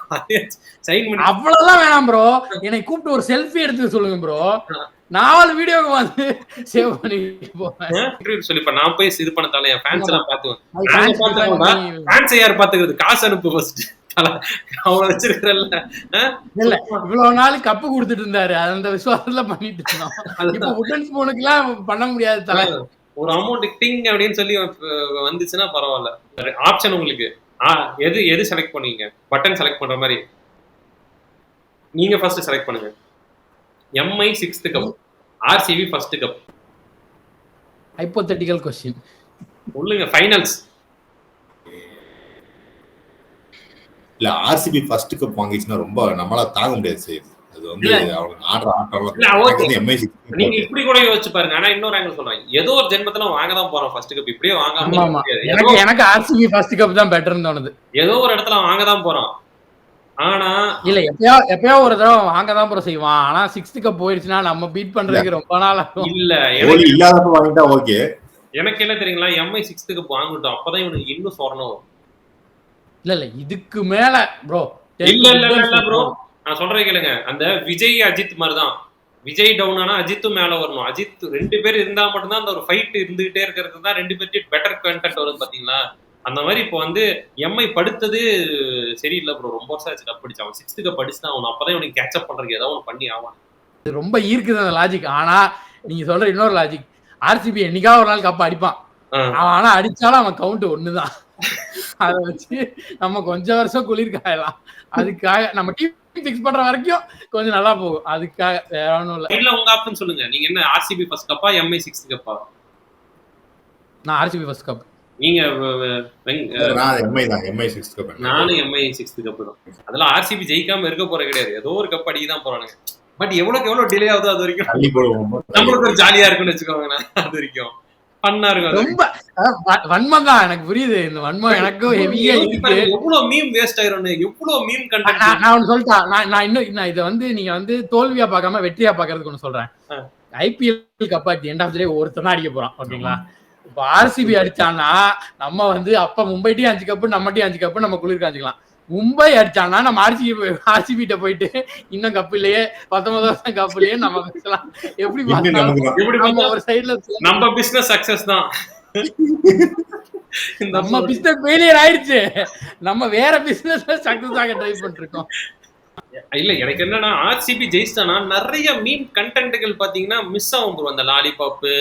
அவ்வளவுதான் வேணாம் ப்ரோ. என்னை கூப்பிட்டு ஒரு செல்ஃபி எடுத்து சொல்லுங்க ப்ரோ, 4 வீடியோக்கு வந்து சேவ் பண்ணிட்டு போவேன் சொல்லி. இப்ப நான் போய் இது பண்ணதால என் ஃபேன்ஸ் எல்லாம் பாத்துவேன். ஃபேன்ஸ் யார் பாத்துக்கிறது? காசு அனுப்பு ஃபர்ஸ்ட். அவன் வச்சிருக்கிறல்ல. இல்ல இவ்வளவு நாள் கப்பு கொடுத்துட்டு இருந்தாரு, அந்த விசுவாசத்துல பண்ணிட்டு இருந்தோம். இப்ப உடன் ஸ்பூனுக்கு எல்லாம் பண்ண முடியாது தலை. ஒரு அமௌண்ட் டிங் அப்படின்னு சொல்லி வந்துச்சுன்னா பரவாயில்ல. ஆப்ஷன் உங்களுக்கு எது செலக்ட் பண்ணுவீங்க? பட்டன் செலக்ட் பண்ற மாதிரி நீங்க ஃபர்ஸ்ட் செலக்ட் பண்ணுங்க. Mi 6th cup, RCB first cup. Hypothetical question சொல்லுங்க. ஃபைனல்ஸ் இல்ல, ஆர்சிபி ஃபர்ஸ்ட் கப் வாங்கிச்சுனா ரொம்ப நம்மளால தாங்க முடியாது சார். அது வந்து அவங்க ஆடுற ஆட்டம்ல எம்ஐ 6 நீங்க இப்படி கூட யோசிச்சு பாருங்க. ஆனா இன்னொரு ஆங்கிள் சொல்றேன், ஏதோ ஒரு ஜென்மத்துல வாங்க தான் போறோம் ஃபர்ஸ்ட் கப். இப்படியே வாங்காம எனக்கு ஆர்சிபி ஃபர்ஸ்ட் கப் தான் பெட்டர்னு தோணுது. ஏதோ ஒரு இடத்துல வாங்க தான் போறோம். ஆனா இல்ல எப்பயோ ஒரு தடவை வாங்க தான் போற செய்வான். ஆனா 6th கப் போயிடுச்சுன்னா நம்ம பீட் பண்றதுக்கு ரொம்ப நாள் ஆகும். இல்ல இல்லாதப்ப வாங்கிட்டா ஓகே. எனக்கு என்ன தெரியுங்களா, எம்ஐ 6th கப் வாங்கட்டும், அப்பதான் இவனுக்கு இன்னும் சொரணும். இல்ல இதுக்கு மேல ப்ரோ. இல்ல ப்ரோ, நான் சொல்றேன் கேளுங்க. அந்த விஜய் அஜித் மாதிரிதான். விஜய் டவுன் ஆனா அஜித்தும் மேல வரணும். அஜித் 2 பேர் இருந்தா மட்டும்தான் அந்த ஒரு ஃபைட் இருந்துகிட்டே இருக்கிறது தான் 2 பேர்ட்டு பெட்டர் கண்டென்ட் வரும் பாத்தீங்களா? அந்த மாதிரி இப்போ வந்து எம்ஐ படுத்தது சரியில்லை ப்ரோ. ரொம்ப வருஷம் ஆச்சு கப் அடிச்சான். 6th கப் அடிச்சுதான் அவன். அப்பதான் இவனுக்கு கேட்சப் பண்றதுக்கு ஏதாவது ஒன்று பண்ணி ஆவான். ரொம்ப ஈர்க்குது அந்த லாஜிக். ஆனா நீங்க சொல்ற இன்னொரு லாஜிக், ஆர்சிபி என்னைக்கா ஒரு நாள் கப் அடிப்பான். ஆனா அடிச்சாலும் அவன் கவுண்ட் 1 தான். அதை வச்சு நம்ம கொஞ்சம் வருஷம் குளிர் காயலாம். அதுக்காக நம்ம டீம் ஃபிக்ஸ் பண்ற வரைக்கும் கொஞ்சம் நல்லா போகும். அதுக்காக வேற ஒன்றும் இல்லை. இல்ல உங்க ஆப்ஷன் சொல்லுங்க. நீங்க என்ன ஆர்சிபி ஃபர்ஸ்ட் கப்பா எம்ஐ 6th கப்பா? நான் ஆர்சிபி ஃபர்ஸ்ட் கப். நீங்க நான் எம்ஐ தான், எம்ஐ 6 கப். நானும் எம்ஐ 6th கப் தான். அதெல்லாம் ஆர்சிபி ஜெயிக்காம இருக்க போற கிடையாது, ஏதோ ஒரு கப் அடிக்க தான் போறானுங்க. பட் எவ்வளவு டிலே ஆகுதோ அது வரைக்கும் தள்ளி போடுவோம். நம்மளுக்கு ஒரு ஜாலியா இருக்குன்னு வச்சுக்கோங்க. அது வரைக்கும் ஃபன்னா இருக்கும். ரொம்ப வன்மம் தான், எனக்கு புரியுது. இந்த வன்மம் எனக்கும் ஹெவியா இருக்கு. எவ்வளவு மீம் வேஸ்ட் ஆயிரும்னு, எவ்வளவு மீம் கண்டென்ட். நான் ஒன்னு சொல்லிட்டேன். நான் இன்னும் இதை வந்து நீங்க வந்து தோல்வியா பார்க்காம வெற்றியா பாக்குறதுக்கு ஒண்ணு சொல்றேன். IPL cup at end of the day ஒருத்தர் அடிக்க போறான், ஓகேங்களா? இப்ப ஆர்சிபி அடிச்சான்னா நம்ம வந்து அப்ப மும்பை டீம் 5 கப்பு, நம்ம டீம் 5 கப்பு, நம்ம குளிர் காஞ்சிக்கலாம். மும்பை அடிச்சானா நம்ம ஆர்சிபி கிட்ட போயிட்டு இன்னும் கப்பு இல்லையே, 19 கப்பு இல்லையே நம்ம பேசலாம். எப்படி பார்த்தாலும் ஒரு சைடுல நம்ம பிசினஸ் சக்சஸ் தான். நம்ம பிசினஸ் ஃபெயிலியர் ஆயிடுச்சு, நம்ம வேற பிசினஸ்ல சக்சஸ் ஆக ட்ரை பண்ணிட்டு இருக்கோம். இல்ல எனக்கு என்னன்னா, ஆர்சிபி ஜெயிச்சானா நிறைய மீம் கண்டென்ட்கள் பாத்தீங்கன்னா மிஸ் ஆகும் ப்ரோ. அந்த லாலிபாப்பு,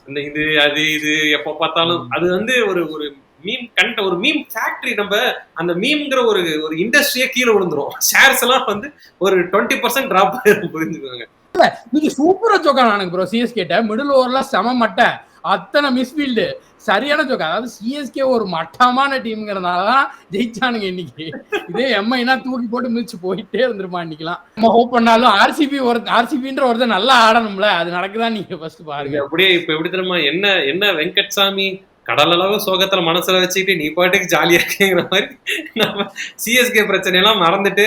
இந்த இது அது இது எப்ப பார்த்தாலும் அது வந்து ஒரு ஒரு மீம் கண்டென்ட், ஒரு மீம் ஃபேக்டரி. நம்ம அந்த மீம்ங்கிற ஒரு ஒரு இண்டஸ்ட்ரியே கீழே விழுந்துரும். ஷேர்ஸ் எல்லாம் வந்து ஒரு 20% டிராப் ஆயிரும், புரிஞ்சுக்கோங்க. நீங்க சூப்பரா ஜோக்கானானுங்க ப்ரோ. சிஎஸ்கேட்ட மிடில் ஓவர்ல செம மட்டை, அத்தனை மிஸ்ஃபீல்டு, சரியான ஜோக்கா. அதாவது சிஎஸ்கே ஒரு மட்டமான டீம்ங்கிறதுனாலதான் ஜெயிச்சானுங்க இன்னைக்கு. இதே எம்ஐனா தூக்கி போட்டு மிதிச்சு போயிட்டே இருந்துருமா இன்னைக்கெல்லாம். நம்ம ஹோப் பண்ணாலும் ஆர்சிபின்ற ஒருத்தர் நல்லா ஆடணும்ல, அது நடக்குதான். நீங்க ஃபர்ஸ்ட் பாருங்க. அப்படியே இப்ப எப்படி தெரியுமா, என்ன வெங்கட்சாமி கடல் அளவு சோகத்துல மனசுல வச்சுக்கிட்டு நீ பாட்டுக்கு ஜாலியா இருக்கேங்கிற மாதிரி நம்ம சிஎஸ்கே பிரச்சனை எல்லாம் மறந்துட்டு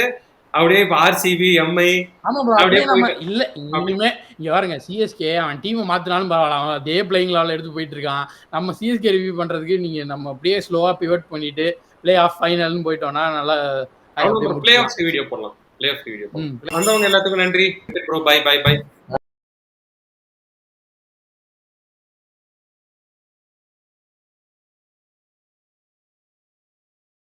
அப்படியே இப்ப ஆர்சிபி எம்ஐ. ஆமா ப்ரோ, அப்படியே நம்ம இல்ல இனிமே இங்க பாருங்க, சிஎஸ்கே அவன் டீமை மாத்தினாலும் பரவாயில்ல, அவன் அதே பிளேயிங் லெவல்ல எடுத்து போயிட்டு இருக்கான். நம்ம சிஎஸ்கே ரிவ்யூ பண்றதுக்கு நீங்க நம்ம அப்படியே ஸ்லோவா பிவட் பண்ணிட்டு பிளே ஆஃப் ஃபைனல்னு போயிட்டோம்னா நல்லா பிளே ஆஃப் வீடியோ போடலாம். வந்தவங்க எல்லாத்துக்கும் நன்றி ப்ரோ. பை.